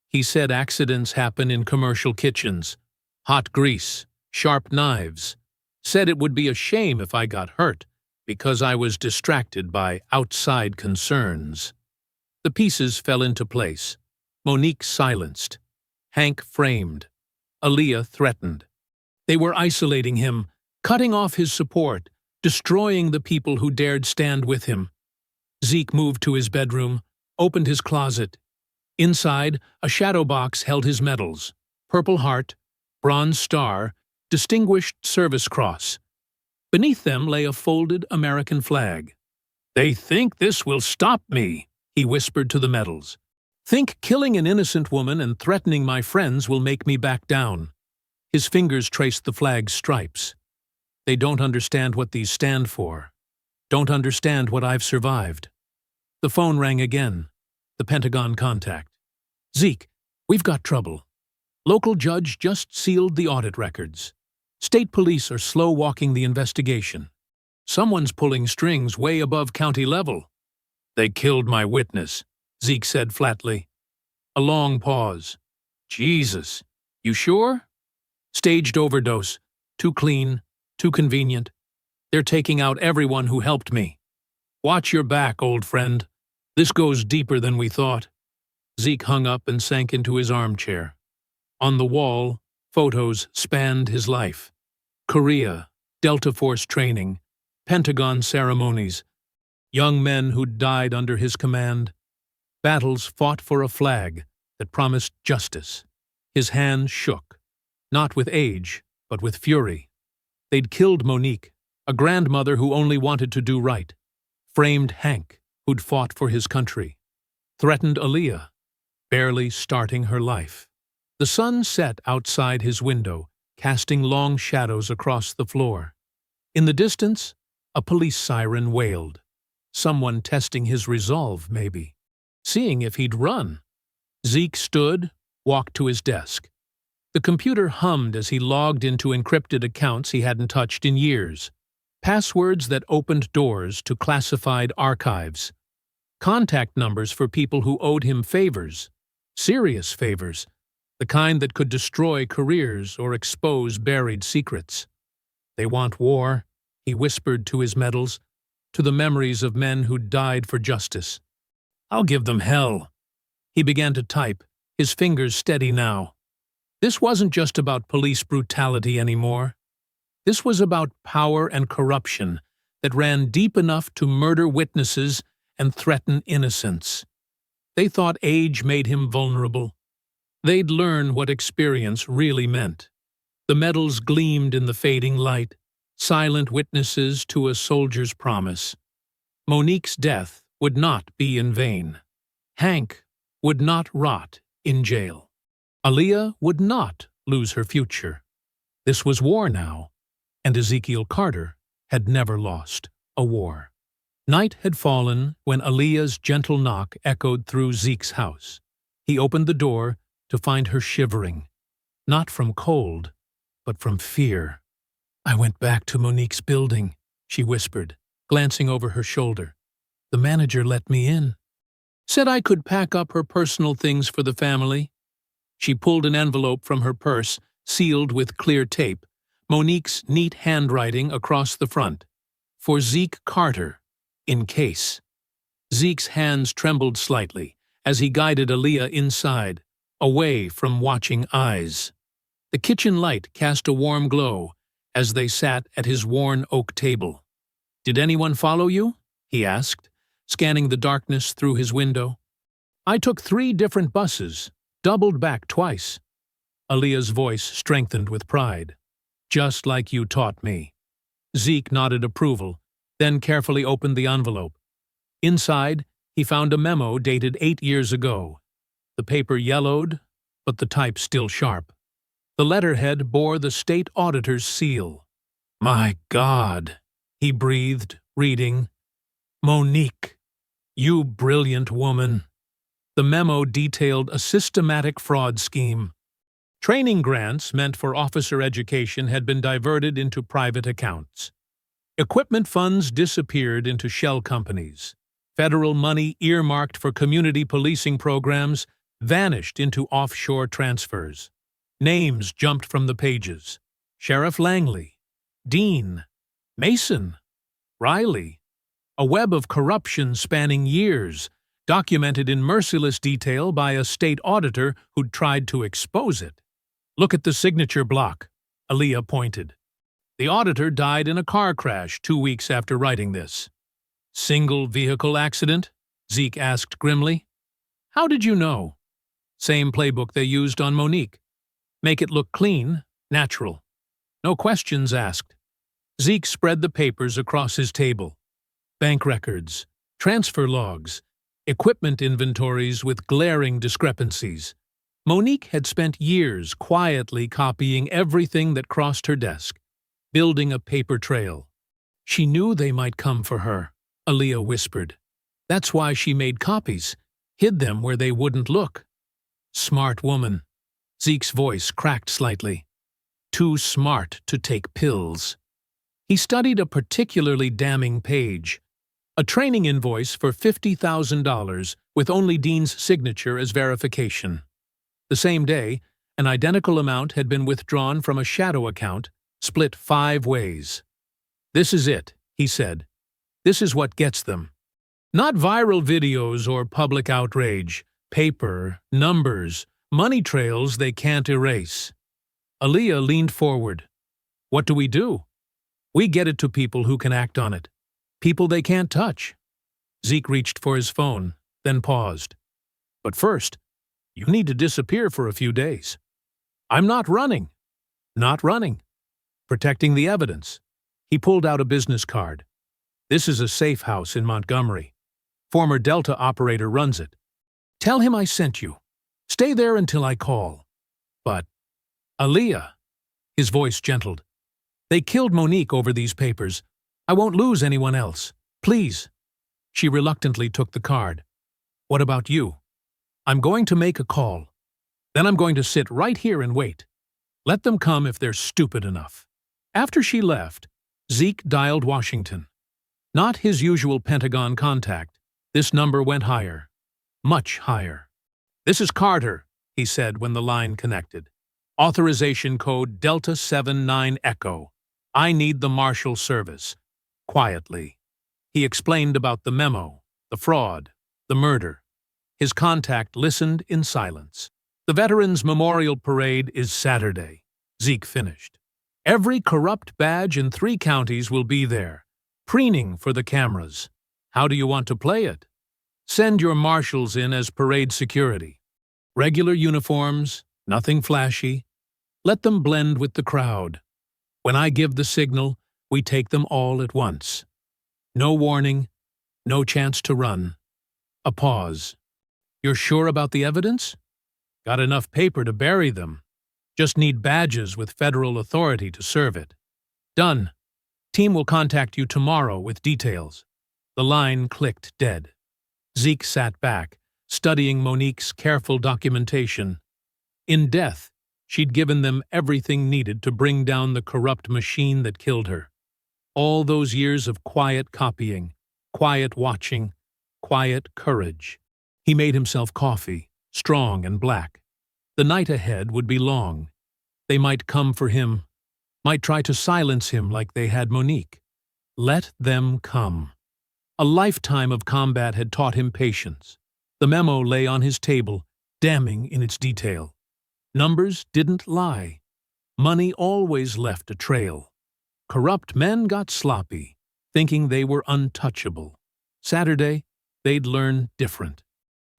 Speaker 1: "He said accidents happen in commercial kitchens. Hot grease, sharp knives. Said it would be a shame if I got hurt, because I was distracted by outside concerns." The pieces fell into place. Monique silenced. Hank framed. Aaliyah threatened. They were isolating him, cutting off his support, destroying the people who dared stand with him. Zeke moved to his bedroom, opened his closet. Inside, a shadow box held his medals: Purple Heart, Bronze Star, Distinguished Service Cross. Beneath them lay a folded American flag. "They think this will stop me," he whispered to the medals. "Think killing an innocent woman and threatening my friends will make me back down." His fingers traced the flag's stripes. "They don't understand what these stand for. Don't understand what I've survived." The phone rang again. The Pentagon contact. "Zeke, we've got trouble. Local judge just sealed the audit records. State police are slow-walking the investigation. Someone's pulling strings way above county level." "They killed my witness," Zeke said flatly. A long pause. "Jesus, you sure?" "Staged overdose. Too clean, too convenient. They're taking out everyone who helped me." "Watch your back, old friend. This goes deeper than we thought." Zeke hung up and sank into his armchair. On the wall, photos spanned his life. Korea, Delta Force training, Pentagon ceremonies, young men who'd died under his command, battles fought for a flag that promised justice. His hand shook, not with age, but with fury. They'd killed Monique, a grandmother who only wanted to do right, framed Hank, who'd fought for his country, threatened Aaliyah, barely starting her life. The sun set outside his window, casting long shadows across the floor. In the distance, a police siren wailed. Someone testing his resolve, maybe. Seeing if he'd run. Zeke stood, walked to his desk. The computer hummed as he logged into encrypted accounts he hadn't touched in years. Passwords that opened doors to classified archives. Contact numbers for people who owed him favors. Serious favors. The kind that could destroy careers or expose buried secrets. "They want war," he whispered to his medals, to the memories of men who'd died for justice. "I'll give them hell." He began to type, his fingers steady now. This wasn't just about police brutality anymore. This was about power and corruption that ran deep enough to murder witnesses and threaten innocence. They thought age made him vulnerable. They'd learn what experience really meant. The medals gleamed in the fading light, silent witnesses to a soldier's promise. Monique's death would not be in vain. Hank would not rot in jail. Aaliyah would not lose her future. This was war now, and Ezekiel Carter had never lost a war. Night had fallen when Aaliyah's gentle knock echoed through Zeke's house. He opened the door to find her shivering, not from cold, but from fear. "I went back to Monique's building," she whispered, glancing over her shoulder. "The manager let me in. Said I could pack up her personal things for the family." She pulled an envelope from her purse, sealed with clear tape, Monique's neat handwriting across the front. For Zeke Carter, in case. Zeke's hands trembled slightly as he guided Aaliyah inside, away from watching eyes. The kitchen light cast a warm glow as they sat at his worn oak table. "Did anyone follow you?" he asked, scanning the darkness through his window. "I took 3 different buses, doubled back twice." Aaliyah's voice strengthened with pride. "Just like you taught me." Zeke nodded approval, then carefully opened the envelope. Inside, he found a memo dated 8 years ago. The paper yellowed, but the type still sharp. The letterhead bore the state auditor's seal. "My God," he breathed, reading. "Monique, you brilliant woman." The memo detailed a systematic fraud scheme. Training grants meant for officer education had been diverted into private accounts. Equipment funds disappeared into shell companies. Federal money earmarked for community policing programs vanished into offshore transfers. Names jumped from the pages. Sheriff Langley, Dean, Mason, Riley. A web of corruption spanning years, documented in merciless detail by a state auditor who'd tried to expose it. "Look at the signature block," Aaliyah pointed. "The auditor died in a car crash 2 weeks after writing this." "Single vehicle accident?" Zeke asked grimly. "How did you know?" "Same playbook they used on Monique. Make it look clean, natural. No questions asked." Zeke spread the papers across his table. Bank records, transfer logs, equipment inventories with glaring discrepancies. Monique had spent years quietly copying everything that crossed her desk, building a paper trail. "She knew they might come for her," Aaliyah whispered. "That's why she made copies, hid them where they wouldn't look." "Smart woman." Zeke's voice cracked slightly. "Too smart to take pills." He studied a particularly damning page. A training invoice for $50,000 with only Dean's signature as verification. The same day, an identical amount had been withdrawn from a shadow account, split 5 ways. "This is it," he said. "This is what gets them. Not viral videos or public outrage. Paper, numbers, money trails they can't erase." Aaliyah leaned forward. "What do we do?" "We get it to people who can act on it. People they can't touch." Zeke reached for his phone, then paused. "But first, you need to disappear for a few days." "I'm not running." "Not running. Protecting the evidence." He pulled out a business card. "This is a safe house in Montgomery. Former Delta operator runs it. Tell him I sent you. Stay there until I call." "But, Aaliyah," his voice gentled. "They killed Monique over these papers. I won't lose anyone else. Please." She reluctantly took the card. "What about you?" "I'm going to make a call. Then I'm going to sit right here and wait. Let them come if they're stupid enough." After she left, Zeke dialed Washington. Not his usual Pentagon contact. This number went higher. Much higher. "This is Carter," he said when the line connected. "Authorization code Delta 79 Echo. I need the Marshal Service." Quietly. He explained about the memo, the fraud, the murder. His contact listened in silence. "The Veterans Memorial Parade is Saturday," Zeke finished. "Every corrupt badge in 3 counties will be there, preening for the cameras. How do you want to play it? Send your marshals in as parade security. Regular uniforms, nothing flashy. Let them blend with the crowd. When I give the signal, we take them all at once. No warning, no chance to run." A pause. "You're sure about the evidence?" "Got enough paper to bury them. Just need badges with federal authority to serve it." "Done. Team will contact you tomorrow with details." The line clicked dead. Zeke sat back, studying Monique's careful documentation. In death, she'd given them everything needed to bring down the corrupt machine that killed her. All those years of quiet copying, quiet watching, quiet courage. He made himself coffee, strong and black. The night ahead would be long. They might come for him, might try to silence him like they had Monique. Let them come. A lifetime of combat had taught him patience. The memo lay on his table, damning in its detail. Numbers didn't lie. Money always left a trail. Corrupt men got sloppy, thinking they were untouchable. Saturday, they'd learn different.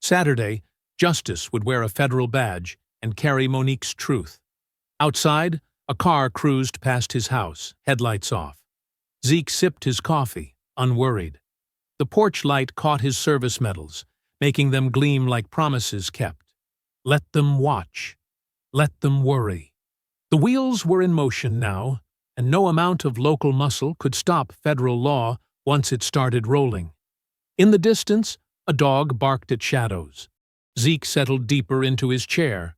Speaker 1: Saturday, Justice would wear a federal badge and carry Monique's truth. Outside, a car cruised past his house, headlights off. Zeke sipped his coffee, unworried. The porch light caught his service medals, making them gleam like promises kept. Let them watch. Let them worry. The wheels were in motion now, and no amount of local muscle could stop federal law once it started rolling. In the distance, a dog barked at shadows. Zeke settled deeper into his chair.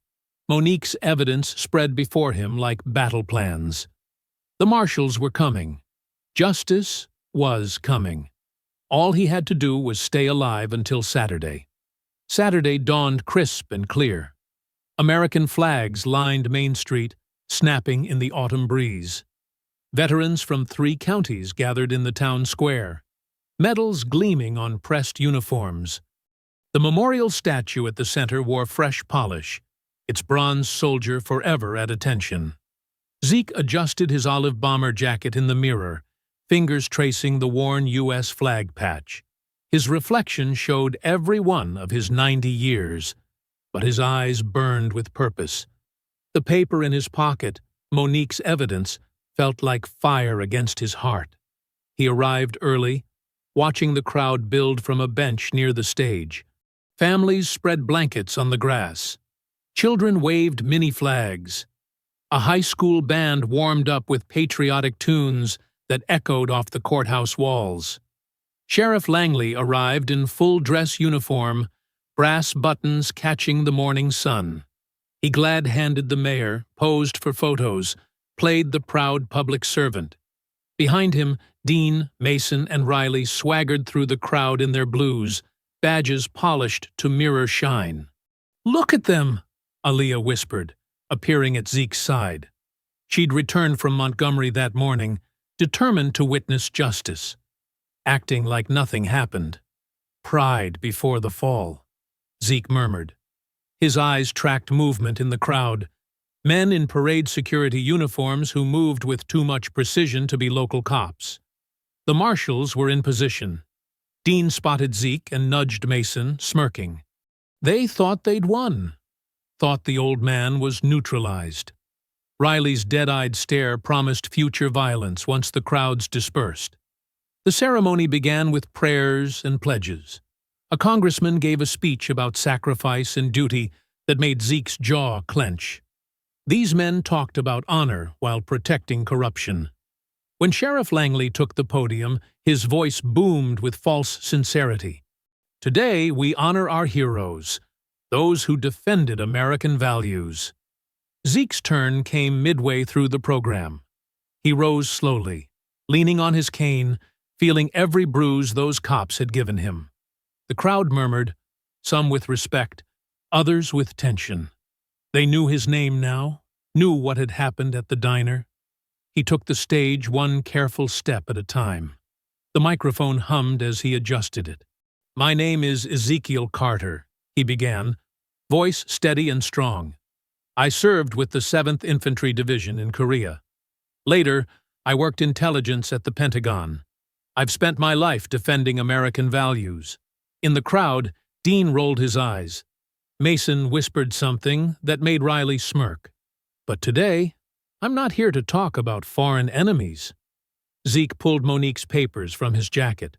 Speaker 1: Monique's evidence spread before him like battle plans. The marshals were coming. Justice was coming. All he had to do was stay alive until Saturday. Saturday dawned crisp and clear. American flags lined Main Street, snapping in the autumn breeze. Veterans from 3 counties gathered in the town square, medals gleaming on pressed uniforms. The memorial statue at the center wore fresh polish, its bronze soldier forever at attention. Zeke adjusted his olive bomber jacket in the mirror, fingers tracing the worn U.S. flag patch. His reflection showed every one of his 90 years, but his eyes burned with purpose. The paper in his pocket, Monique's evidence, felt like fire against his heart. He arrived early, watching the crowd build from a bench near the stage. Families spread blankets on the grass. Children waved mini flags. A high school band warmed up with patriotic tunes that echoed off the courthouse walls. Sheriff Langley arrived in full dress uniform, brass buttons catching the morning sun. He glad-handed the mayor, posed for photos, played the proud public servant. Behind him, Dean, Mason, and Riley swaggered through the crowd in their blues, badges polished to mirror shine. "Look at them," Aaliyah whispered, appearing at Zeke's side. She'd returned from Montgomery that morning, determined to witness justice. Acting like nothing happened. Pride before the fall, Zeke murmured. His eyes tracked movement in the crowd. Men in parade security uniforms who moved with too much precision to be local cops. The marshals were in position. Dean spotted Zeke and nudged Mason, smirking. They thought they'd won. Thought the old man was neutralized. Riley's dead-eyed stare promised future violence once the crowds dispersed. The ceremony began with prayers and pledges. A congressman gave a speech about sacrifice and duty that made Zeke's jaw clench. These men talked about honor while protecting corruption. When Sheriff Langley took the podium, his voice boomed with false sincerity. Today we honor our heroes, those who defended American values. Zeke's turn came midway through the program. He rose slowly, leaning on his cane, feeling every bruise those cops had given him. The crowd murmured, some with respect, others with tension. They knew his name now, knew what had happened at the diner. He took the stage one careful step at a time. The microphone hummed as he adjusted it. "My name is Ezekiel Carter," he began, voice steady and strong. "I served with the 7th Infantry Division in Korea. Later, I worked intelligence at the Pentagon. I've spent my life defending American values." In the crowd, Dean rolled his eyes. Mason whispered something that made Riley smirk. "But today, I'm not here to talk about foreign enemies." Zeke pulled Monique's papers from his jacket.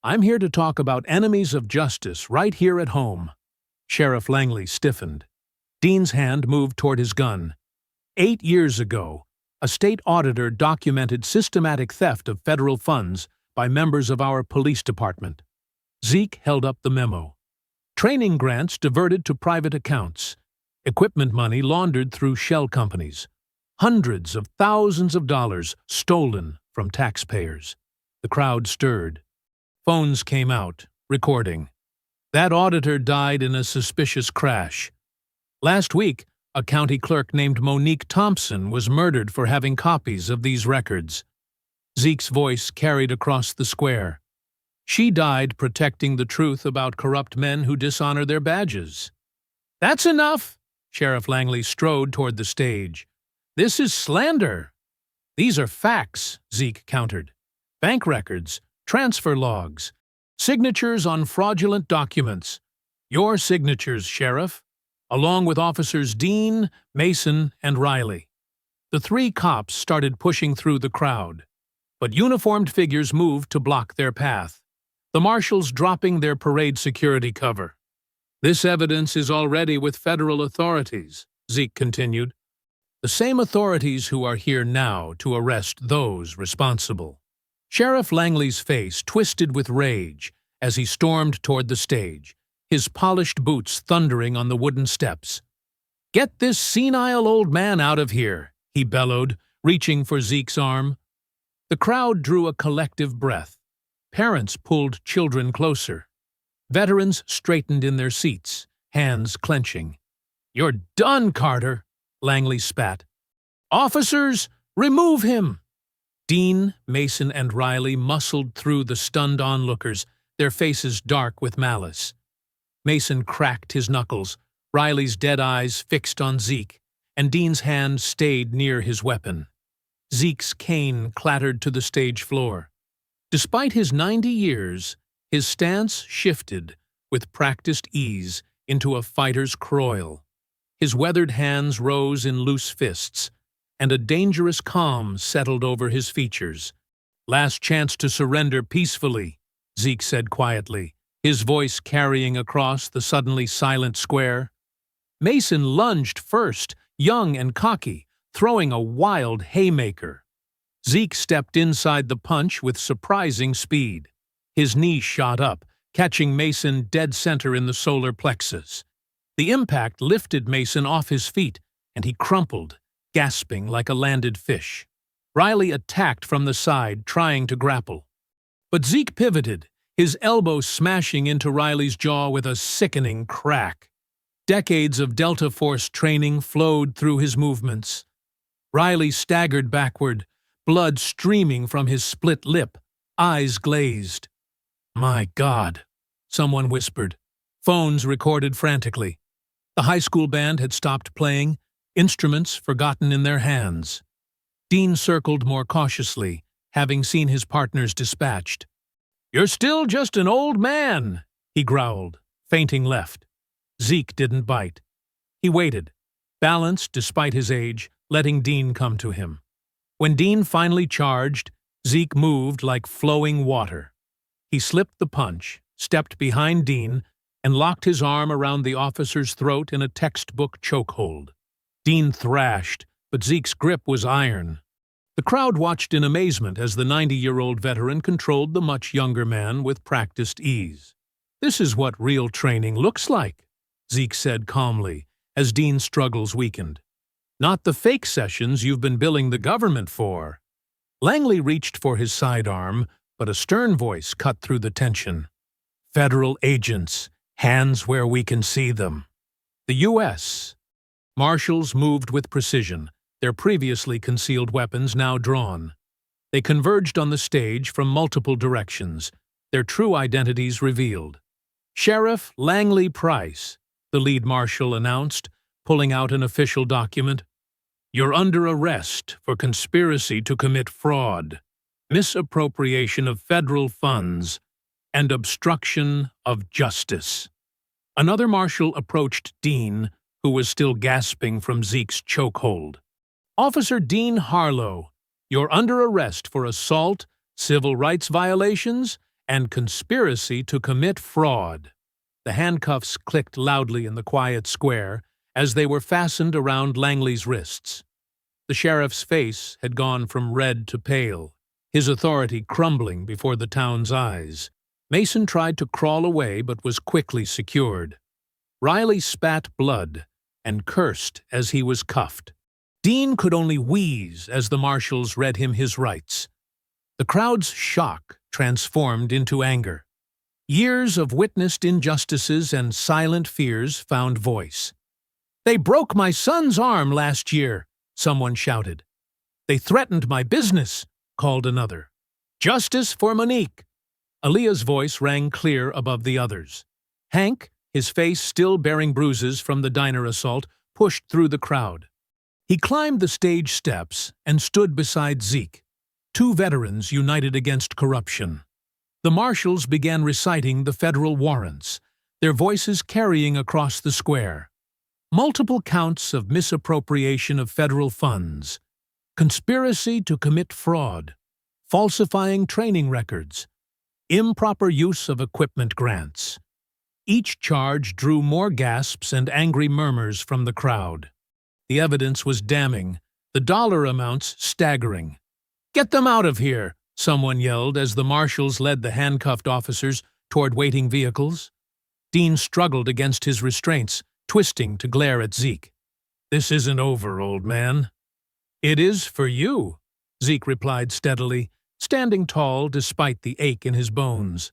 Speaker 1: "I'm here to talk about enemies of justice right here at home." Sheriff Langley stiffened. Dean's hand moved toward his gun. 8 years ago, a state auditor documented systematic theft of federal funds by members of our police department. Zeke held up the memo. Training grants diverted to private accounts. Equipment money laundered through shell companies. Hundreds of thousands of dollars stolen from taxpayers. The crowd stirred. Phones came out, recording. That auditor died in a suspicious crash. Last week, a county clerk named Monique Thompson was murdered for having copies of these records. Zeke's voice carried across the square. She died protecting the truth about corrupt men who dishonor their badges. That's enough! Sheriff Langley strode toward the stage. This is slander. These are facts, Zeke countered. Bank records, transfer logs, signatures on fraudulent documents. Your signatures, Sheriff, along with Officers Dean, Mason, and Riley. The three cops started pushing through the crowd, but uniformed figures moved to block their path, the marshals dropping their parade security cover. This evidence is already with federal authorities, Zeke continued. The same authorities who are here now to arrest those responsible. Sheriff Langley's face twisted with rage as he stormed toward the stage, his polished boots thundering on the wooden steps. Get this senile old man out of here, he bellowed, reaching for Zeke's arm. The crowd drew a collective breath. Parents pulled children closer. Veterans straightened in their seats, hands clenching. You're done, Carter, Langley spat. Officers, remove him! Dean, Mason, and Riley muscled through the stunned onlookers, their faces dark with malice. Mason cracked his knuckles, Riley's dead eyes fixed on Zeke, and Dean's hand stayed near his weapon. Zeke's cane clattered to the stage floor. Despite his 90 years, his stance shifted with practiced ease into a fighter's croil. His weathered hands rose in loose fists, and a dangerous calm settled over his features. Last chance to surrender peacefully, Zeke said quietly, his voice carrying across the suddenly silent square. Mason lunged first, young and cocky, throwing a wild haymaker. Zeke stepped inside the punch with surprising speed. His knee shot up, catching Mason dead center in the solar plexus. The impact lifted Mason off his feet, and he crumpled, gasping like a landed fish. Riley attacked from the side, trying to grapple. But Zeke pivoted, his elbow smashing into Riley's jaw with a sickening crack. Decades of Delta Force training flowed through his movements. Riley staggered backward, blood streaming from his split lip, eyes glazed. My God, someone whispered. Phones recorded frantically. The high school band had stopped playing, instruments forgotten in their hands. Dean circled more cautiously, having seen his partners dispatched. You're still just an old man, he growled, feinting left. Zeke didn't bite. He waited, balanced despite his age, letting Dean come to him. When Dean finally charged, Zeke moved like flowing water. He slipped the punch, stepped behind Dean, and locked his arm around the officer's throat in a textbook chokehold. Dean thrashed, but Zeke's grip was iron. The crowd watched in amazement as the 90-year-old veteran controlled the much younger man with practiced ease. This is what real training looks like, Zeke said calmly, as Dean's struggles weakened. Not the fake sessions you've been billing the government for. Langley reached for his sidearm, but a stern voice cut through the tension. Federal agents, hands where we can see them. The U.S. Marshals moved with precision, their previously concealed weapons now drawn. They converged on the stage from multiple directions, their true identities revealed. Sheriff Langley Price, the lead marshal announced, pulling out an official document. You're under arrest for conspiracy to commit fraud, misappropriation of federal funds, and obstruction of justice. Another marshal approached Dean, who was still gasping from Zeke's chokehold. Officer Dean Harlow, you're under arrest for assault, civil rights violations, and conspiracy to commit fraud. The handcuffs clicked loudly in the quiet square as they were fastened around Langley's wrists. The sheriff's face had gone from red to pale, his authority crumbling before the town's eyes. Mason tried to crawl away but was quickly secured. Riley spat blood and cursed as he was cuffed. Dean could only wheeze as the marshals read him his rights. The crowd's shock transformed into anger. Years of witnessed injustices and silent fears found voice. They broke my son's arm last year, someone shouted. They threatened my business, called another. "Justice for Monique!" Aaliyah's voice rang clear above the others. Hank, his face still bearing bruises from the diner assault, pushed through the crowd. He climbed the stage steps and stood beside Zeke, two veterans united against corruption. The marshals began reciting the federal warrants, their voices carrying across the square. Multiple counts of misappropriation of federal funds, conspiracy to commit fraud, falsifying training records, improper use of equipment grants. Each charge drew more gasps and angry murmurs from the crowd. The evidence was damning, the dollar amounts staggering. "Get them out of here!" someone yelled as the marshals led the handcuffed officers toward waiting vehicles. Dean struggled against his restraints, twisting to glare at Zeke. "This isn't over, old man." "It is for you," Zeke replied steadily, standing tall despite the ache in his bones.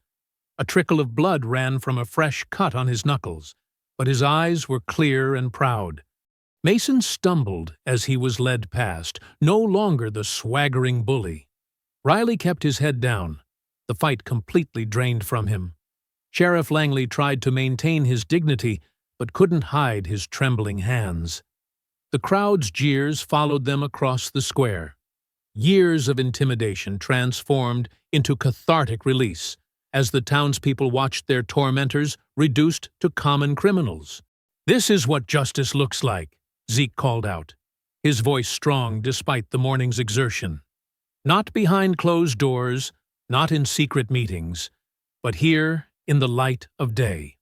Speaker 1: A trickle of blood ran from a fresh cut on his knuckles, but his eyes were clear and proud. Mason stumbled as he was led past, no longer the swaggering bully. Riley kept his head down, the fight completely drained from him. Sheriff Langley tried to maintain his dignity, but couldn't hide his trembling hands. The crowd's jeers followed them across the square. Years of intimidation transformed into cathartic release, as the townspeople watched their tormentors reduced to common criminals. "This is what justice looks like," Zeke called out, his voice strong despite the morning's exertion. "Not behind closed doors, not in secret meetings, but here in the light of day."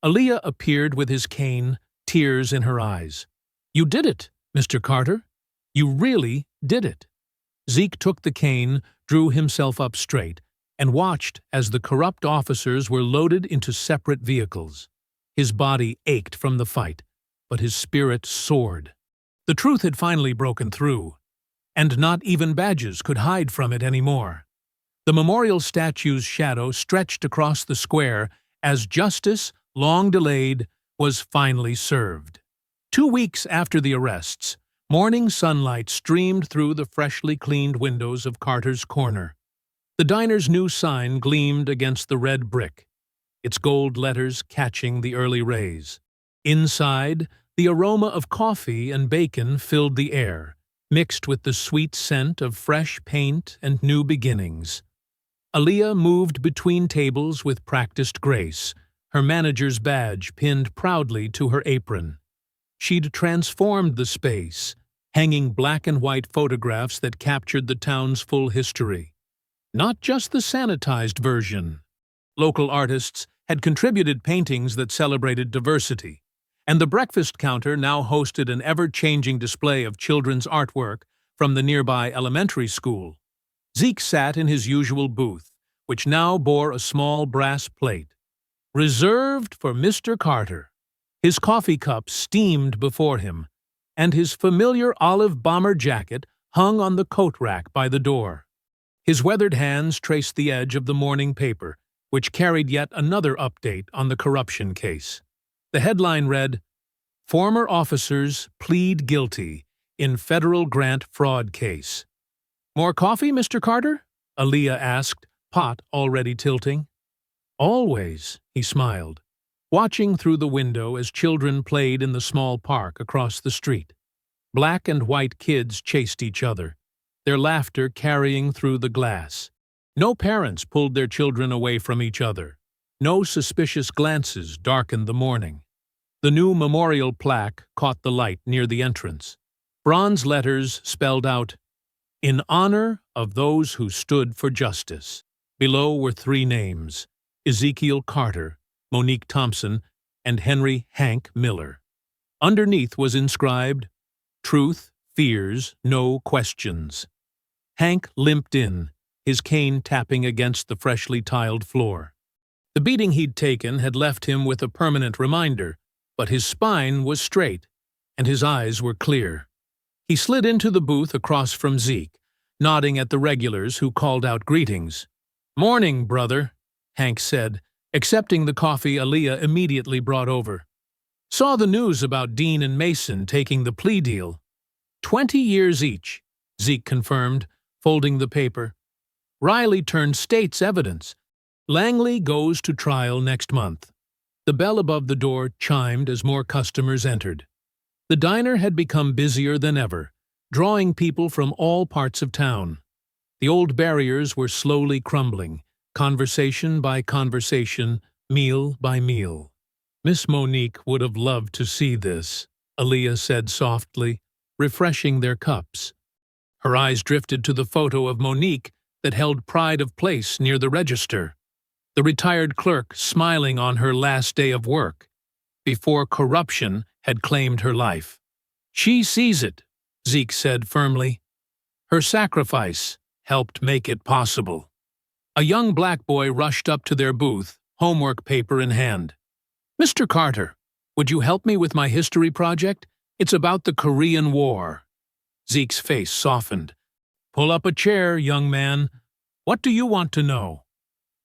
Speaker 1: Aaliyah appeared with his cane, tears in her eyes. "You did it, Mr. Carter. You really did it." Zeke took the cane, drew himself up straight, and watched as the corrupt officers were loaded into separate vehicles. His body ached from the fight, but his spirit soared. The truth had finally broken through, and not even badges could hide from it anymore. The memorial statue's shadow stretched across the square as justice, long delayed, was finally served. 2 weeks after the arrests, morning sunlight streamed through the freshly cleaned windows of Carter's Corner. The diner's new sign gleamed against the red brick, its gold letters catching the early rays. Inside, the aroma of coffee and bacon filled the air, mixed with the sweet scent of fresh paint and new beginnings. Aaliyah moved between tables with practiced grace, her manager's badge pinned proudly to her apron. She'd transformed the space, hanging black and white photographs that captured the town's full history. Not just the sanitized version. Local artists had contributed paintings that celebrated diversity, and the breakfast counter now hosted an ever-changing display of children's artwork from the nearby elementary school. Zeke sat in his usual booth, which now bore a small brass plate. "Reserved for Mr. Carter." His coffee cup steamed before him, and his familiar olive bomber jacket hung on the coat rack by the door. His weathered hands traced the edge of the morning paper, which carried yet another update on the corruption case. The headline read, "Former officers plead guilty in federal grant fraud case." "More coffee, Mr. Carter?" Aaliyah asked, pot already tilting. "Always," he smiled, watching through the window as children played in the small park across the street. Black and white kids chased each other, their laughter carrying through the glass. No parents pulled their children away from each other. No suspicious glances darkened the morning. The new memorial plaque caught the light near the entrance. Bronze letters spelled out, "In honor of those who stood for justice." Below were 3 names, Ezekiel Carter, Monique Thompson, and Henry Hank Miller. Underneath was inscribed, "Truth fears no questions." Hank limped in, his cane tapping against the freshly tiled floor. The beating he'd taken had left him with a permanent reminder, but his spine was straight, and his eyes were clear. He slid into the booth across from Zeke, nodding at the regulars who called out greetings. "Morning, brother," Hank said, accepting the coffee Aaliyah immediately brought over. "Saw the news about Dean and Mason taking the plea deal." 20 years each, Zeke confirmed, folding the paper. Riley turned state's evidence. Langley goes to trial next month. The bell above the door chimed as more customers entered. The diner had become busier than ever, drawing people from all parts of town. The old barriers were slowly crumbling, conversation by conversation, meal by meal. Miss Monique would have loved to see this, Aaliyah said softly, refreshing their cups. Her eyes drifted to the photo of Monique that held pride of place near the register, the retired clerk smiling on her last day of work, before corruption had claimed her life. She sees it, Zeke said firmly. Her sacrifice helped make it possible. A young black boy rushed up to their booth, homework paper in hand. Mr. Carter, would you help me with my history project? It's about the Korean War. Zeke's face softened. Pull up a chair, young man. What do you want to know?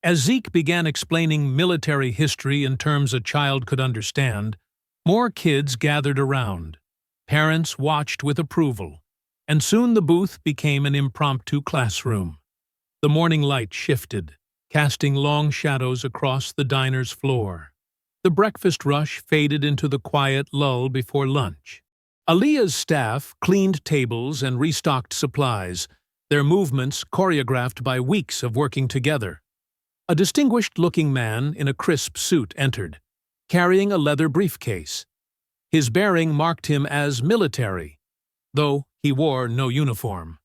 Speaker 1: As Zeke began explaining military history in terms a child could understand, more kids gathered around. Parents watched with approval, and soon the booth became an impromptu classroom. The morning light shifted, casting long shadows across the diner's floor. The breakfast rush faded into the quiet lull before lunch. Aaliyah's staff cleaned tables and restocked supplies, their movements choreographed by weeks of working together. A distinguished-looking man in a crisp suit entered, carrying a leather briefcase. His bearing marked him as military, though he wore no uniform.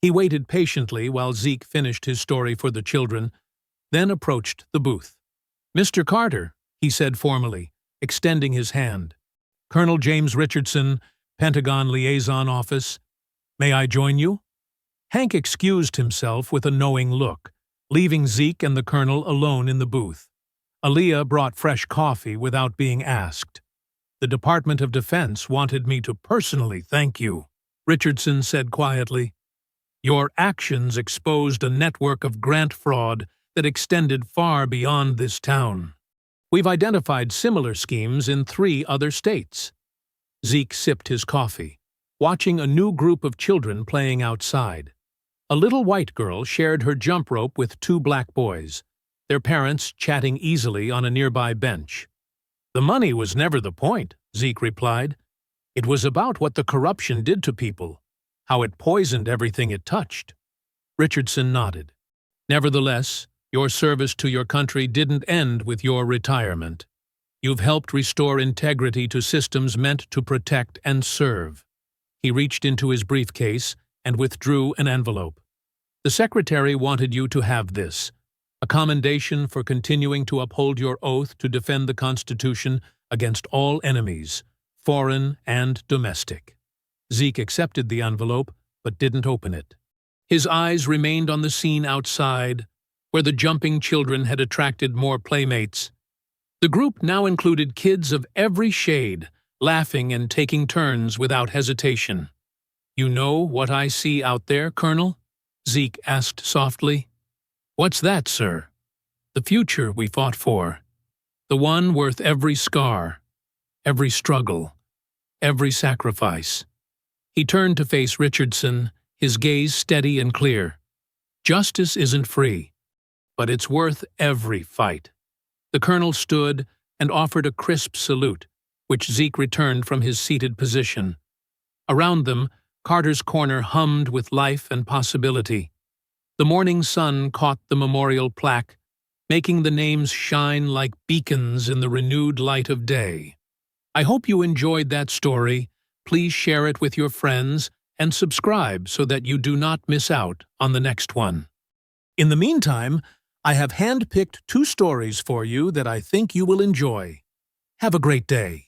Speaker 1: He waited patiently while Zeke finished his story for the children, then approached the booth. Mr. Carter, he said formally, extending his hand. Colonel James Richardson, Pentagon Liaison Office. May I join you? Hank excused himself with a knowing look, leaving Zeke and the colonel alone in the booth. Aaliyah brought fresh coffee without being asked. The Department of Defense wanted me to personally thank you, Richardson said quietly. Your actions exposed a network of grant fraud that extended far beyond this town. We've identified similar schemes in 3 other states. Zeke sipped his coffee, watching a new group of children playing outside. A little white girl shared her jump rope with 2 black boys, their parents chatting easily on a nearby bench. The money was never the point, Zeke replied. It was about what the corruption did to people, how it poisoned everything it touched. Richardson nodded. Nevertheless, your service to your country didn't end with your retirement. You've helped restore integrity to systems meant to protect and serve. He reached into his briefcase and withdrew an envelope. The secretary wanted you to have this, a commendation for continuing to uphold your oath to defend the Constitution against all enemies, foreign and domestic. Zeke accepted the envelope, but didn't open it. His eyes remained on the scene outside, where the jumping children had attracted more playmates. The group now included kids of every shade, laughing and taking turns without hesitation. You know what I see out there, Colonel? Zeke asked softly. What's that, sir? The future we fought for. The one worth every scar, every struggle, every sacrifice. He turned to face Richardson, his gaze steady and clear. Justice isn't free, but it's worth every fight. The colonel stood and offered a crisp salute, which Zeke returned from his seated position. Around them, Carter's corner hummed with life and possibility. The morning sun caught the memorial plaque, making the names shine like beacons in the renewed light of day. I hope you enjoyed that story. Please share it with your friends and subscribe so that you do not miss out on the next one. In the meantime, I have handpicked 2 stories for you that I think you will enjoy. Have a great day.